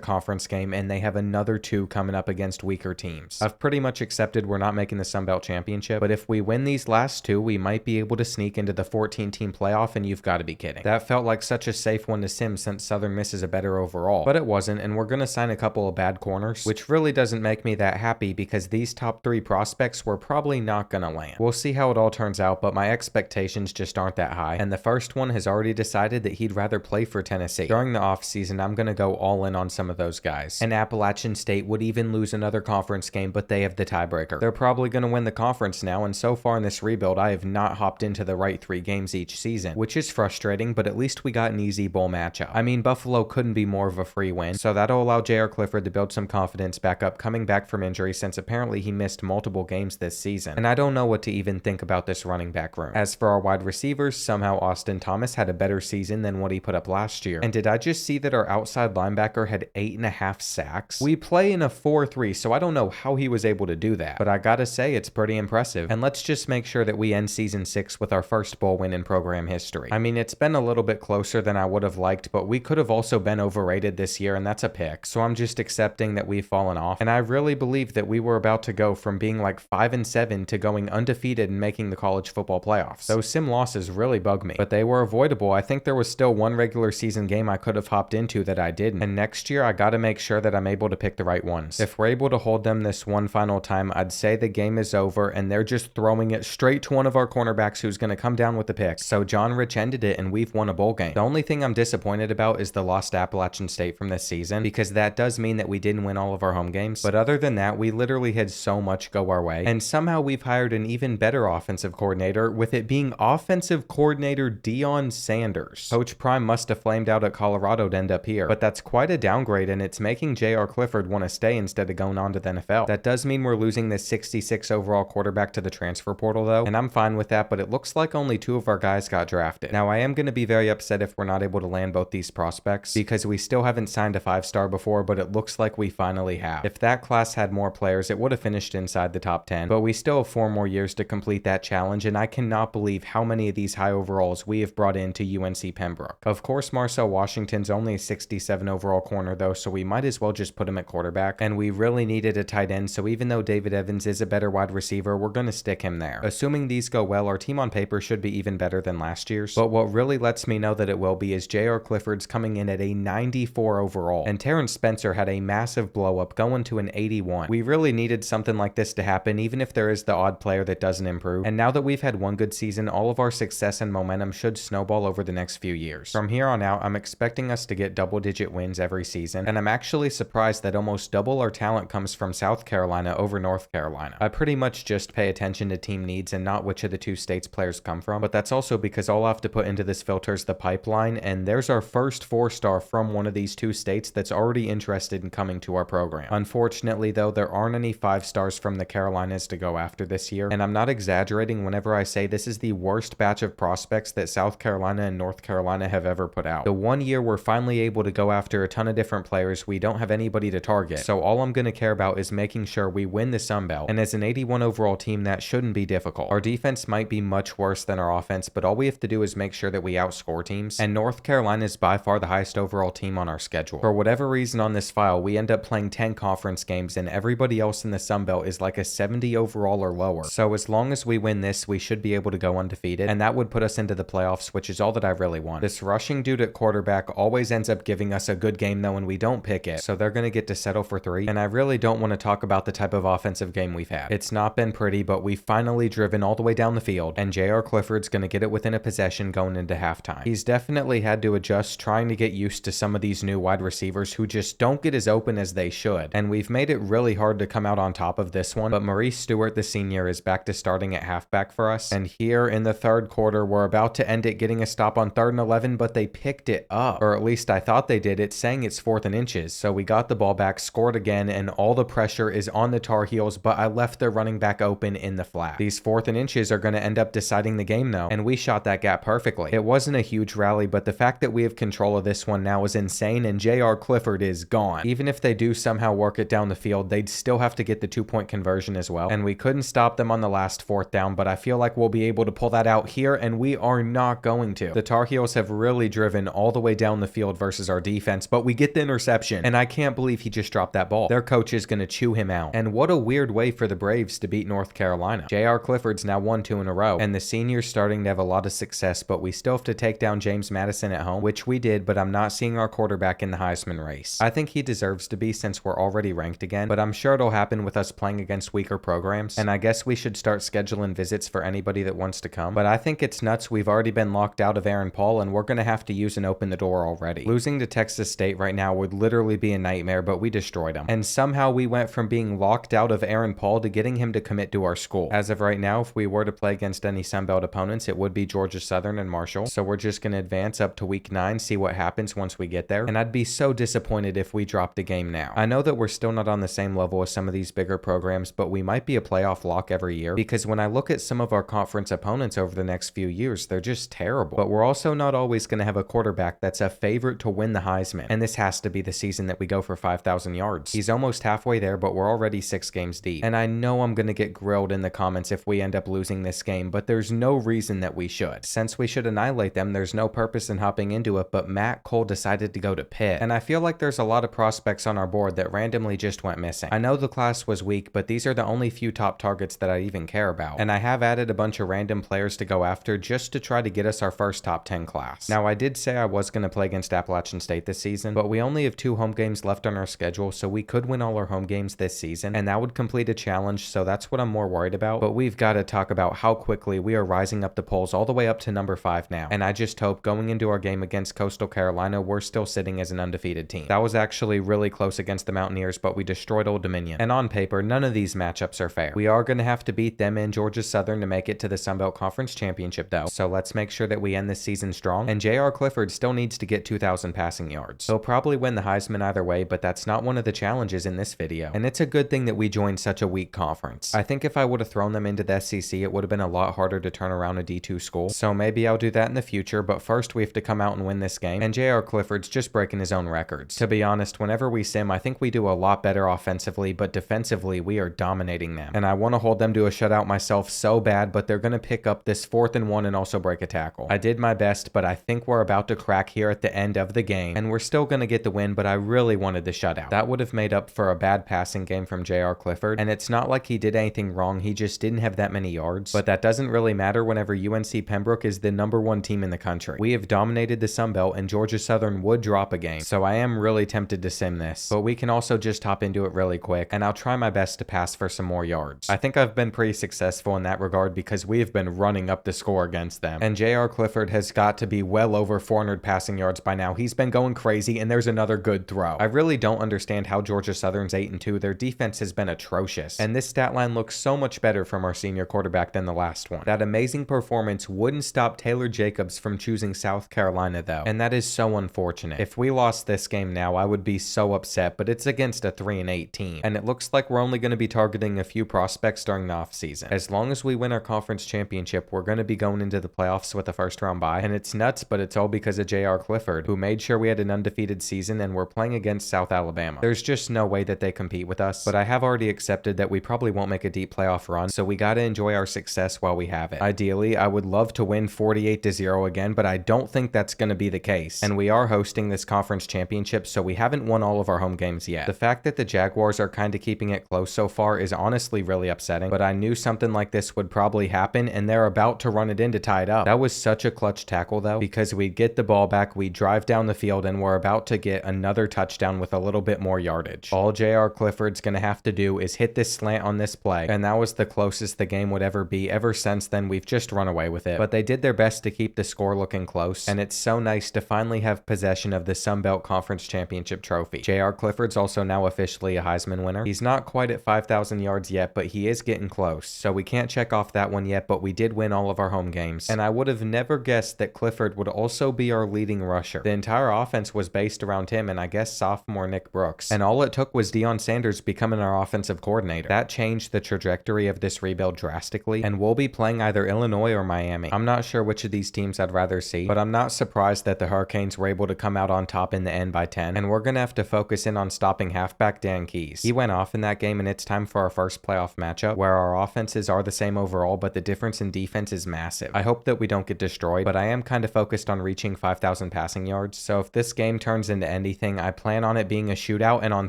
conference game, and they have another 2 coming up against weaker teams. I've pretty much accepted we're not making the Sun Belt Championship, but if we win these last 2, we might be able to sneak into the 14-team playoff, and you've got to be kidding. That felt like such a safe one to sim since Southern Miss is a better overall, but it wasn't, and we're going to sign a couple of bad corners, which really doesn't make me that happy because these top 3 prospects were probably not going to land. We'll see how it all turns out, but my expectations just aren't that high, and the first one has already decided that he'd rather play for Tennessee. During the offseason, I'm going to go all in on some of those guys, and Appalachian State would even lose another conference game, but they have the tiebreaker. They're probably going to win the conference now, and so far in this rebuild, I have not hopped into the right 3 games each season, which is frustrating, but at least we got an easy bowl matchup. I mean, Buffalo couldn't be more of a free win, so that'll allow J.R. Clifford to build some confidence back up coming back from injury since apparently he missed multiple games this season, and I don't know what to even think about this running back room. As for our wide receivers, somehow Austin Thomas had a better season than what he put up last year, and did I just see that our outside linebacker had 8.5 sacks? We play in a 4-3, so I don't know how he was able to do that, but I gotta say it's pretty impressive, and let's just make sure that we end season 6 with our first bowl win in program history. I mean, it's been a little bit closer than I would have liked, but we could have also been overrated this year, and that's a pick, so I'm just accepting that we've fallen off, and I really believe that we were about to go from being like 5-7 to going undefeated and making the college football playoffs. Those sim losses really bug me, but they were avoidable. I think there was still one regular season game I could have hopped into that I didn't, and next year I gotta make sure that I'm able to pick the right ones. If we're able to hold them this one final time, I'd say the game is over and they're just throwing it straight to one of our cornerbacks who's gonna come down with the pick. So John Rich ended it and we've won a bowl game. The only thing I'm disappointed about is the lost Appalachian State from this season, because that does mean that we didn't win all of our home games, but other than that, we literally had so much go our way, and somehow we've hired an even better offensive coordinator, with it being offensive coordinator Deion Sanders. Coach Prime must have flamed out at Colorado to end up here, but that's quite a downgrade, and it's making J.R. Clifford want to stay instead of going on to the NFL. That does mean we're losing this 66 overall quarterback to the transfer portal though, and I'm fine with that, but it looks like only 2 of our guys got drafted. Now I am going to be very upset if we're not able to land both these prospects, because we still haven't signed a 5-star before, but it looks like we finally have. If that class had more players, it would have finished inside the top 10, but we still have 4 more years to complete that challenge, and I cannot believe how many of these high overalls we have brought into UNC Pembroke. Of course, Marcel Washington's only a 67 overall corner though, so we might as well just put him at quarterback, and we really needed a tight end, so even though David Evans is a better wide receiver, we're going to stick him there. Assuming these go well, our team on paper should be even better than last year's, but what really lets me know that it will be is J.R. Clifford's coming in at a 94 overall, and Terrence Spencer had a massive blow up going to an 81. We really needed something like this to happen, even if there is the odd player that doesn't improve, and now that we've had one good season, all of our success and momentum should snowball over the next few years. From here on out, I'm expecting us to get double-digit wins every season, and I'm actually surprised that almost double our talent comes from South Carolina over North Carolina. I pretty much just pay attention to team needs and not which of the 2 states players come from, but that's also because all I have to put into this filter is the pipeline, and there's our first 4-star from one of these 2 states that's already interested in coming to our program. Unfortunately though, there aren't any 5-stars from the Carolinas to go after this year, and I'm not exaggerating whenever I say this is the worst batch of prospects that South Carolina and North Carolina have ever put out. The one year we're finally able to go after a ton of different players, we don't have anybody to target, so all I'm going to care about is making sure we win the Sun Belt, and as an 81 overall team, that shouldn't be difficult. Our defense might be much worse than our offense, but all we have to do is make sure that we outscore teams, and North Carolina is by far the highest overall team on our schedule. For whatever reason on this file, we end up playing 10 conference games, and everybody else in the Sun Belt is like a 70 overall or lower, so as long as we win this, we should be able to go undefeated, and that would put us into the playoffs, which is all that I really want. This rushing dude at quarterback always ends up giving us a good game though when we don't pick it, so they're going to get to settle for 3, and I really don't want to talk about the type of offensive game we've had. It's not been pretty, but we've finally driven all the way down the field, and J.R. Clifford's going to get it within a possession going into halftime. He's definitely had to adjust, trying to get used to some of these new wide receivers who just don't get as open as they should, and we've made it really hard to come out on top of this one, but Maurice Stewart, the senior, is back to starting at halfback for us, and here in the 3rd quarter, we're about to end it getting a stop on 3rd and 11, but they picked it up, or at least I thought they did. It's saying it's 4th and inches, so we got the ball back, scored again, and all the pressure is on the Tar Heels, but I left their running back open in the flat. These 4th and inches are going to end up deciding the game though, and we shot that gap perfectly. It wasn't a huge rally, but the fact that we have control of this one now is insane, and J.R. Clifford is gone. Even if they do somehow work it down the field, they'd still have to get the 2-point conversion as well, and we couldn't stop them on the last 4th down, but I feel like we'll be able to pull that out here, and we are not going to. The Tar Heels have really driven all the way down the field versus our defense, but we get the interception, and I can't believe he just dropped that ball. Their coach is going to chew him out. And what a weird way for the Braves to beat North Carolina. J.R. Clifford's now won 2 in a row, and the senior's starting to have a lot of success, but we still have to take down James Madison at home, which we did, but I'm not seeing our quarterback in the Heisman race. I think he deserves to be since we're already ranked again, but I'm sure it'll happen with us playing against weaker programs, and I guess we should start scheduling visits for anybody that wants to come. But I think it's nuts. We've already been locked out of Aaron Paul, and we're going to have to use and open the door already. Losing to Texas State right now would literally be a nightmare, but we destroyed them. And somehow we went from being locked out of Aaron Paul to getting him to commit to our school. As of right now, if we were to play against any Sunbelt opponents, it would be Georgia Southern and Marshall. So we're just going to advance up to week 9, see what happens once we get there. And I'd be so disappointed if we dropped a game now. I know that we're still not on the same level as some of these bigger programs, but we might be a playoff lock every year, because when I look at some of our conference opponents over the next few years, they're just terrible. But we're also not always going to have a quarterback that's a favorite to win the Heisman. And this has to be the season that we go for 5,000 yards. He's almost halfway there, but we're already 6 games deep. And I know I'm going to get grilled in the comments if we end up losing this game, but there's no reason that we should. Since we should annihilate them, there's no purpose in hopping into it, but Matt Cole decided to go to Pitt. And I feel like there's a lot of prospects on our board that randomly just went missing. I know the class was weak, but these are the only few top targets that I even care about. And I have added a bunch of random players to go after just to try to get us our first top 10 class. Now, I did say I was going to play against Appalachian State this season, but we only have 2 home games left on our schedule, so we could win all our home games this season, and that would complete a challenge, so that's what I'm more worried about. But we've got to talk about how quickly we are rising up the polls all the way up to number 5 now. And I just hope going into our game against Coastal Carolina, we're still sitting as an undefeated team. That was actually really close against the Mountaineers, but we destroyed Old Dominion. And on paper, none of these matchups are fair. We are going to have to beat them and Georgia Southern to make it to the Sunbelt Conference Championship though, so let's make sure that we end this season strong. And J.R. Clifford still needs to get 2,000 passing yards. He'll probably win the Heisman either way, but that's not one of the challenges in this video. And it's a good thing that we joined such a weak conference. I think if I would have thrown them into the SEC, it would have been a lot harder to turn around a D2 school. So maybe I'll do that in the future, but first we have to come out and win this game. And J.R. Clifford's just breaking his own records. To be honest, whenever we sim, I think we do a lot better offensively, but defensively we are dominating them. And I want to hold them to a shutout myself so bad, but they're going to pick up this 4th and 1 and also break a tackle. I did my best, but I think we're about to crack here at the end of the game, and we're still going to get the win, but I really wanted the shutout. That would have made up for a bad passing game from J.R. Clifford, and it's not like he did anything wrong, he just didn't have that many yards, but that doesn't really matter whenever UNC Pembroke is the #1 team in the country. We have dominated the Sun Belt, and Georgia Southern would drop a game, so I am really tempted to sim this, but we can also just hop into it really quick, and I'll try my best to pass for some more yards. I think I've been pretty successful in that regard because we have been running up the score against them, and J.R. Clifford has got to be well over 400 passing yards by now. He's been going crazy, and there's another good throw. I really don't understand how Georgia Southern's 8-2. Their defense has been atrocious, and this stat line looks so much better from our senior quarterback than the last one. That amazing performance wouldn't stop Taylor Jacobs from choosing South Carolina though, and that is so unfortunate. If we lost this game now, I would be so upset, but it's against a 3-8 team, and it looks like we're only going to be targeting a few prospects during the offseason. As long as we win our conference championship, we're going to be going into the playoffs with a first round bye, and it's nuts, but it's all because of J.R. Clifford, who made sure we had an undefeated season, and we're playing against South Alabama. There's just no way that they compete with us, but I have already accepted that we probably won't make a deep playoff run, so we got to enjoy our success while we have it. Ideally, I would love to win 48-0 again, but I don't think that's going to be the case, and we are hosting this conference championship, so we haven't won all of our home games yet. The fact that the Jaguars are kind of keeping it close so far is honestly really upsetting, but I knew something like this would probably happen, and they're about to run it in to tie it up. That was such a clutch tackle though, because we'd get the ball back, we'd drive down the field, and we're about to get another touchdown with a little bit more yardage. All J.R. Clifford's going to have to do is hit this slant on this play, and that was the closest the game would ever be. Ever since then, we've just run away with it, but they did their best to keep the score looking close, and it's so nice to finally have possession of the Sun Belt Conference Championship trophy. J.R. Clifford's also now officially a Heisman winner. He's not quite at 5,000 yards yet, but he is getting close, so we can't check off that one yet, but we did win all of our home games, and I would have never guessed that Clifford would also be our leading rusher. The entire offense was based around him, and I guess sophomore Nick Brooks, and all it took was Deion Sanders becoming our offensive coordinator. That changed the trajectory of this rebuild drastically, and we'll be playing either Illinois or Miami. I'm not sure which of these teams I'd rather see, but I'm not surprised that the Hurricanes were able to come out on top in the end by 10, and we're gonna have to focus in on stopping halfback Dan Keys. He went off in that game, and it's time for our first playoff matchup, where our offenses are the same overall, but the difference in defense is massive. I hope that we don't get destroyed, but I am kind of focused on reaching 5,000 passing yards. So if this game turns into anything, I plan on it being a shootout, and on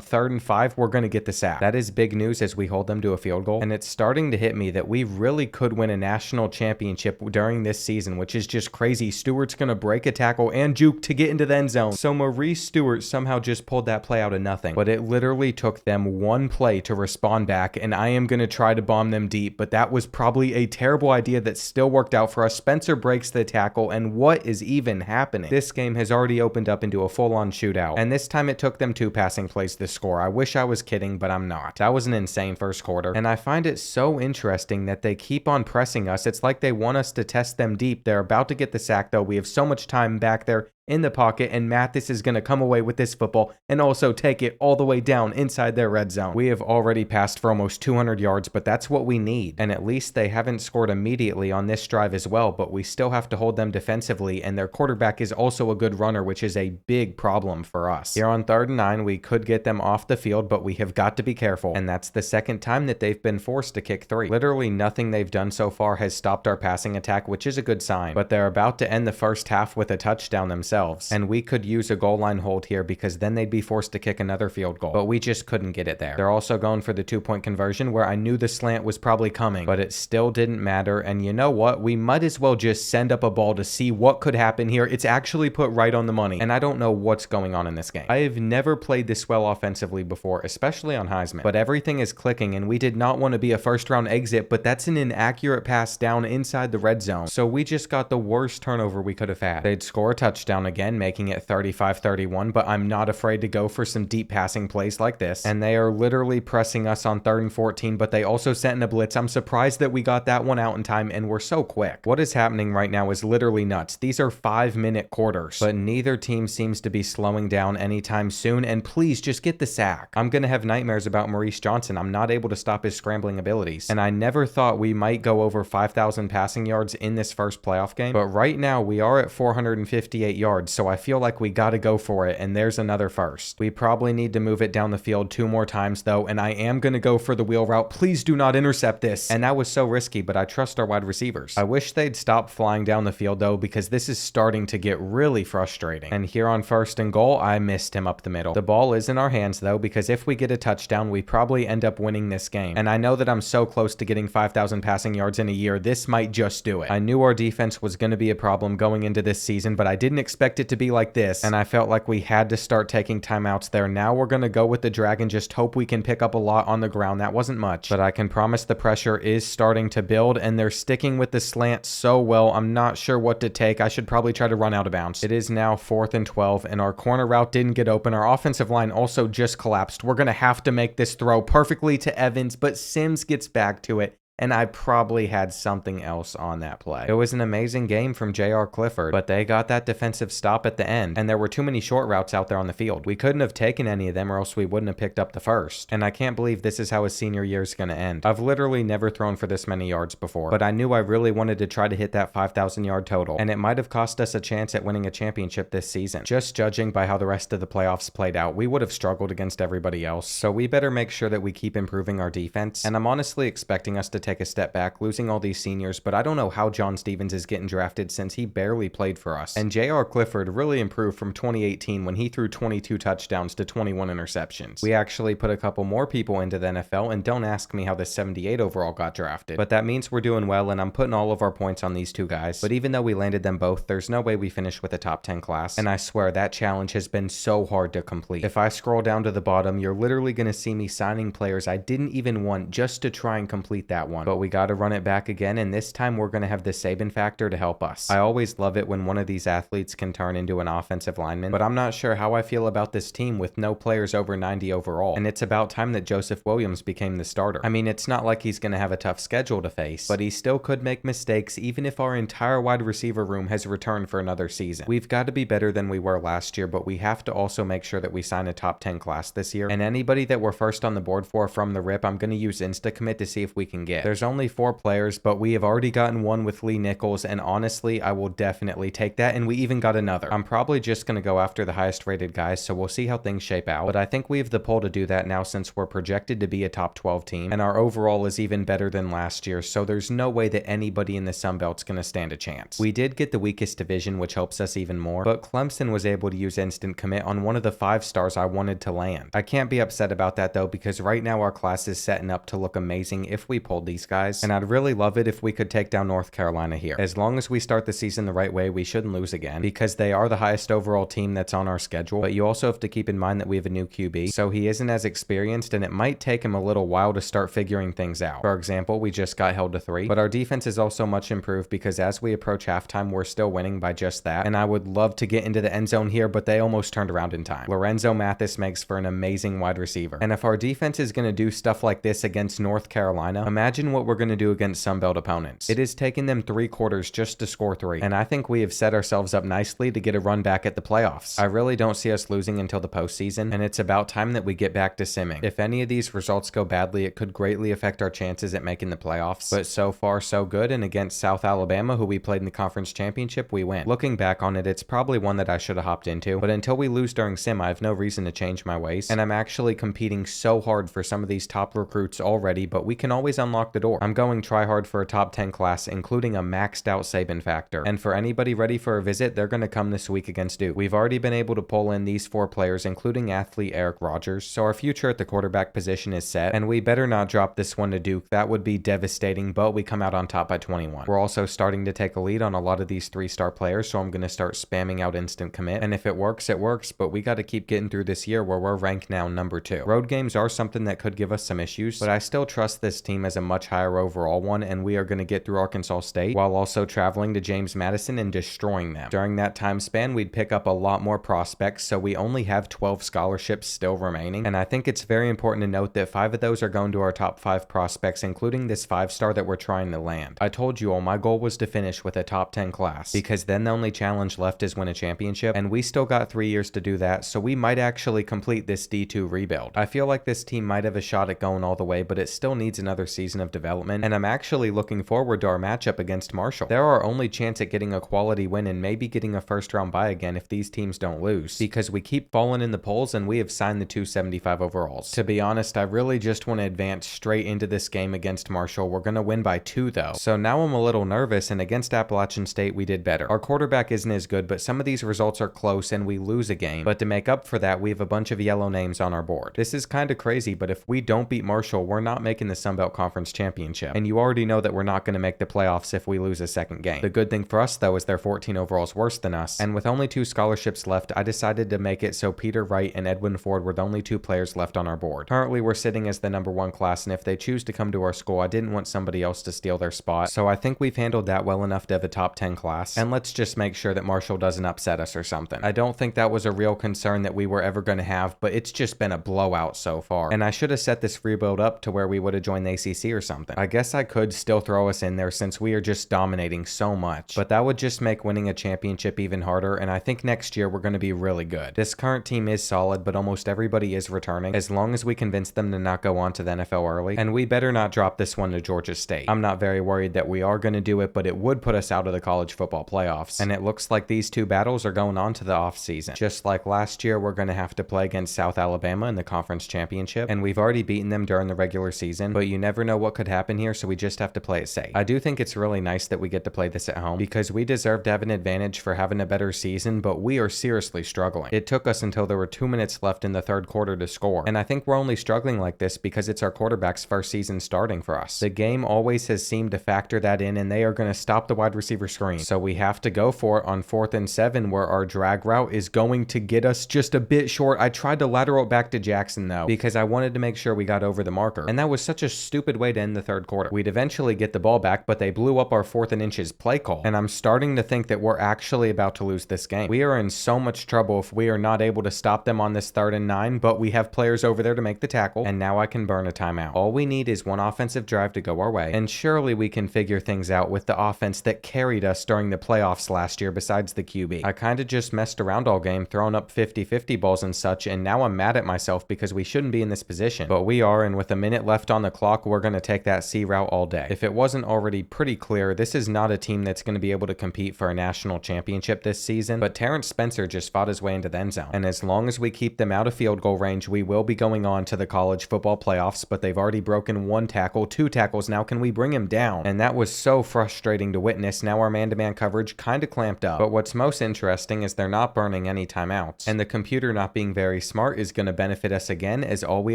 3rd and 5, we're going to get the sack. That is big news as we hold them to a field goal, and it's starting to hit me that we really could win a national championship during this season, which is just crazy. Stewart's going to break a tackle and juke to get into the end zone. So Maurice Stewart somehow just pulled that play out of nothing, but it literally took them one play to respond back, and I am going to try to bomb them deep, but that was probably a terrible idea that still worked out for us. Spencer breaks the tackle, and what is even happening? This game has already opened up into a full-on shootout, and this time it took them 2 passing plays to score. I wish I was kidding, but I'm not. That was an insane first quarter, and I find it so interesting that they keep on pressing us. It's like they want us to test them deep. They're about to get the sack, though. We have so much time back there in the pocket, and Mathis is going to come away with this football and also take it all the way down inside their red zone. We have already passed for almost 200 yards, but that's what we need. And at least they haven't scored immediately on this drive as well, but we still have to hold them defensively, and their quarterback is also a good runner, which is a big problem for us. Here on 3rd and 9, we could get them off the field, but we have got to be careful. And that's the second time that they've been forced to kick 3. Literally nothing they've done so far has stopped our passing attack, which is a good sign. But they're about to end the first half with a touchdown themselves. And we could use a goal line hold here because then they'd be forced to kick another field goal. But we just couldn't get it there. They're also going for the 2-point conversion where I knew the slant was probably coming, but it still didn't matter. And you know what? We might as well just send up a ball to see what could happen here. It's actually put right on the money. And I don't know what's going on in this game. I have never played this well offensively before, especially on Heisman. But everything is clicking, and we did not want to be a first-round exit, but that's an inaccurate pass down inside the red zone. So we just got the worst turnover we could have had. They'd score a touchdown again, making it 35-31, but I'm not afraid to go for some deep passing plays like this. And they are literally pressing us on 3rd and 14, but they also sent in a blitz. I'm surprised that we got that one out in time, and we're so quick. What is happening right now is literally nuts. These are 5-minute quarters, but neither team seems to be slowing down anytime soon, and please just get the sack. I'm gonna have nightmares about Maurice Johnson. I'm not able to stop his scrambling abilities, and I never thought we might go over 5,000 passing yards in this first playoff game, but right now we are at 458 yards, so I feel like we gotta go for it, and there's another first. We probably need to move it down the field 2 more times though, and I am gonna go for the wheel route. Please do not intercept this. And that was so risky, but I trust our wide receivers. I wish they'd stop flying down the field though, because this is starting to get really frustrating. And here on 1st and goal, I missed him up the middle. The ball is in our hands though, because if we get a touchdown, we probably end up winning this game. And I know that I'm so close to getting 5,000 passing yards in a year, this might just do it. I knew our defense was gonna be a problem going into this season, but I didn't expect it to be like this, and I felt like we had to start taking timeouts there. Now we're gonna go with the drag and just hope we can pick up a lot on the ground. That wasn't much, but I can promise the pressure is starting to build, and they're sticking with the slant so well. I'm not sure what to take. I should probably try to run out of bounds. It is now 4th and 12, and our corner route didn't get open. Our offensive line also just collapsed. We're gonna have to make this throw perfectly to Evans, but Sims gets back to it, and I probably had something else on that play. It was an amazing game from J.R. Clifford, but they got that defensive stop at the end, and there were too many short routes out there on the field. We couldn't have taken any of them or else we wouldn't have picked up the first. And I can't believe this is how his senior year is going to end. I've literally never thrown for this many yards before, but I knew I really wanted to try to hit that 5,000 yard total, and it might have cost us a chance at winning a championship this season. Just judging by how the rest of the playoffs played out, we would have struggled against everybody else, so we better make sure that we keep improving our defense. And I'm honestly expecting us to take a step back, losing all these seniors, but I don't know how John Stevens is getting drafted since he barely played for us. And J.R. Clifford really improved from 2018 when he threw 22 touchdowns to 21 interceptions. We actually put a couple more people into the NFL, and don't ask me how the 78 overall got drafted, but that means we're doing well, and I'm putting all of our points on these 2 guys. But even though we landed them both, there's no way we finish with a top 10 class, and I swear that challenge has been so hard to complete. If I scroll down to the bottom, you're literally going to see me signing players I didn't even want just to try and complete that one. But we got to run it back again, and this time we're going to have the Saban factor to help us. I always love it when one of these athletes can turn into an offensive lineman, but I'm not sure how I feel about this team with no players over 90 overall, and it's about time that Joseph Williams became the starter. I mean, it's not like he's going to have a tough schedule to face, but he still could make mistakes even if our entire wide receiver room has returned for another season. We've got to be better than we were last year, but we have to also make sure that we sign a top 10 class this year, and anybody that we're first on the board for from the rip, I'm going to use Instacommit to see if we can get. get. There's only 4 players, but we have already gotten one with Lee Nichols, and honestly, I will definitely take that, and we even got another. I'm probably just going to go after the highest rated guys, so we'll see how things shape out, but I think we have the pull to do that now since we're projected to be a top 12 team, and our overall is even better than last year, so there's no way that anybody in the Sun Belt's going to stand a chance. We did get the weakest division, which helps us even more, but Clemson was able to use instant commit on one of the 5 stars I wanted to land. I can't be upset about that though, because right now our class is setting up to look amazing if we pulled these guys, and I'd really love it if we could take down North Carolina here. As long as we start the season the right way, we shouldn't lose again, because they are the highest overall team that's on our schedule, but you also have to keep in mind that we have a new QB, so he isn't as experienced, and it might take him a little while to start figuring things out. For example, we just got held to 3, but our defense is also much improved because as we approach halftime, we're still winning by just that, and I would love to get into the end zone here, but they almost turned around in time. Lorenzo Mathis makes for an amazing wide receiver, and if our defense is going to do stuff like this against North Carolina, imagine what we're going to do against Sun Belt opponents. It has taken them 3 quarters just to score 3, and I think we have set ourselves up nicely to get a run back at the playoffs. I really don't see us losing until the postseason, and it's about time that we get back to simming. If any of these results go badly, it could greatly affect our chances at making the playoffs, but so far so good, and against South Alabama, who we played in the conference championship, we win. Looking back on it, it's probably one that I should have hopped into, but until we lose during sim, I have no reason to change my ways, and I'm actually competing so hard for some of these top recruits already, but we can always unlock the door. I'm going try hard for a top 10 class, including a maxed out Saban factor, and for anybody ready for a visit, they're going to come this week against Duke. We've already been able to pull in these 4 players, including athlete Eric Rogers, so our future at the quarterback position is set, and we better not drop this one to Duke. That would be devastating, but we come out on top by 21. We're also starting to take a lead on a lot of these 3-star players, so I'm going to start spamming out instant commit, and if it works, it works, but we got to keep getting through this year where we're ranked now number 2. Road games are something that could give us some issues, but I still trust this team as a much higher overall one, and we are going to get through Arkansas State while also traveling to James Madison and destroying them. During that time span, we'd pick up a lot more prospects, so we only have 12 scholarships still remaining, and I think it's very important to note that 5 of those are going to our top 5 prospects, including this 5-star that we're trying to land. I told you all my goal was to finish with a top 10 class, because then the only challenge left is win a championship, and we still got 3 years to do that, so we might actually complete this D2 rebuild. I feel like this team might have a shot at going all the way, but it still needs another season of development, and I'm actually looking forward to our matchup against Marshall. They're our only chance at getting a quality win and maybe getting a first round bye again if these teams don't lose, because we keep falling in the polls and we have signed the 275 overalls. To be honest, I really just want to advance straight into this game against Marshall. We're going to win by 2 though, so now I'm a little nervous, and against Appalachian State we did better. Our quarterback isn't as good, but some of these results are close and we lose a game, but to make up for that, we have a bunch of yellow names on our board. This is kind of crazy, but if we don't beat Marshall, we're not making the Sun Belt Conference Championship, and you already know that we're not going to make the playoffs if we lose a second game. The good thing for us though is they're 14 overalls worse than us, and with only 2 scholarships left, I decided to make it so Peter Wright and Edwin Ford were the only 2 players left on our board. Currently we're sitting as the number 1 class, and if they choose to come to our school, I didn't want somebody else to steal their spot, so I think we've handled that well enough to have a top 10 class, and let's just make sure that Marshall doesn't upset us or something. I don't think that was a real concern that we were ever going to have, but it's just been a blowout so far, and I should have set this rebuild up to where we would have joined the ACC or something. I guess I could still throw us in there since we are just dominating so much, but that would just make winning a championship even harder, and I think next year we're going to be really good. This current team is solid, but almost everybody is returning, as long as we convince them to not go on to the NFL early, and we better not drop this one to Georgia State. I'm not very worried that we are going to do it, but it would put us out of the college football playoffs, and it looks like these 2 battles are going on to the off season. Just like last year, we're going to have to play against South Alabama in the conference championship, and we've already beaten them during the regular season, but you never know what could happen here, so we just have to play it safe. I do think it's really nice that we get to play this at home, because we deserve to have an advantage for having a better season, but we are seriously struggling. It took us until there were 2 minutes left in the 3rd quarter to score, and I think we're only struggling like this because it's our quarterback's first season starting for us. The game always has seemed to factor that in, and they are going to stop the wide receiver screen, so we have to go for it on 4th and 7, where our drag route is going to get us just a bit short. I tried to lateral it back to Jackson though, because I wanted to make sure we got over the marker, and that was such a stupid way to end the 3rd quarter. We'd eventually get the ball back, but they blew up our 4th and inches play call, and I'm starting to think that we're actually about to lose this game. We are in so much trouble if we are not able to stop them on this 3rd and 9, but we have players over there to make the tackle, and now I can burn a timeout. All we need is one offensive drive to go our way, and surely we can figure things out with the offense that carried us during the playoffs last year besides the QB. I kind of just messed around all game, throwing up 50-50 balls and such, and now I'm mad at myself because we shouldn't be in this position, but we are, and with a minute left on the clock, we're going to take that C route all day. If it wasn't already pretty clear, this is not a team that's going to be able to compete for a national championship this season, but Terrence Spencer just fought his way into the end zone. And as long as we keep them out of field goal range, we will be going on to the college football playoffs, but they've already broken 1 tackle, 2 tackles. Now can we bring him down? And that was so frustrating to witness. Now our man-to-man coverage kind of clamped up. But what's most interesting is they're not burning any timeouts. And the computer not being very smart is going to benefit us again, as all we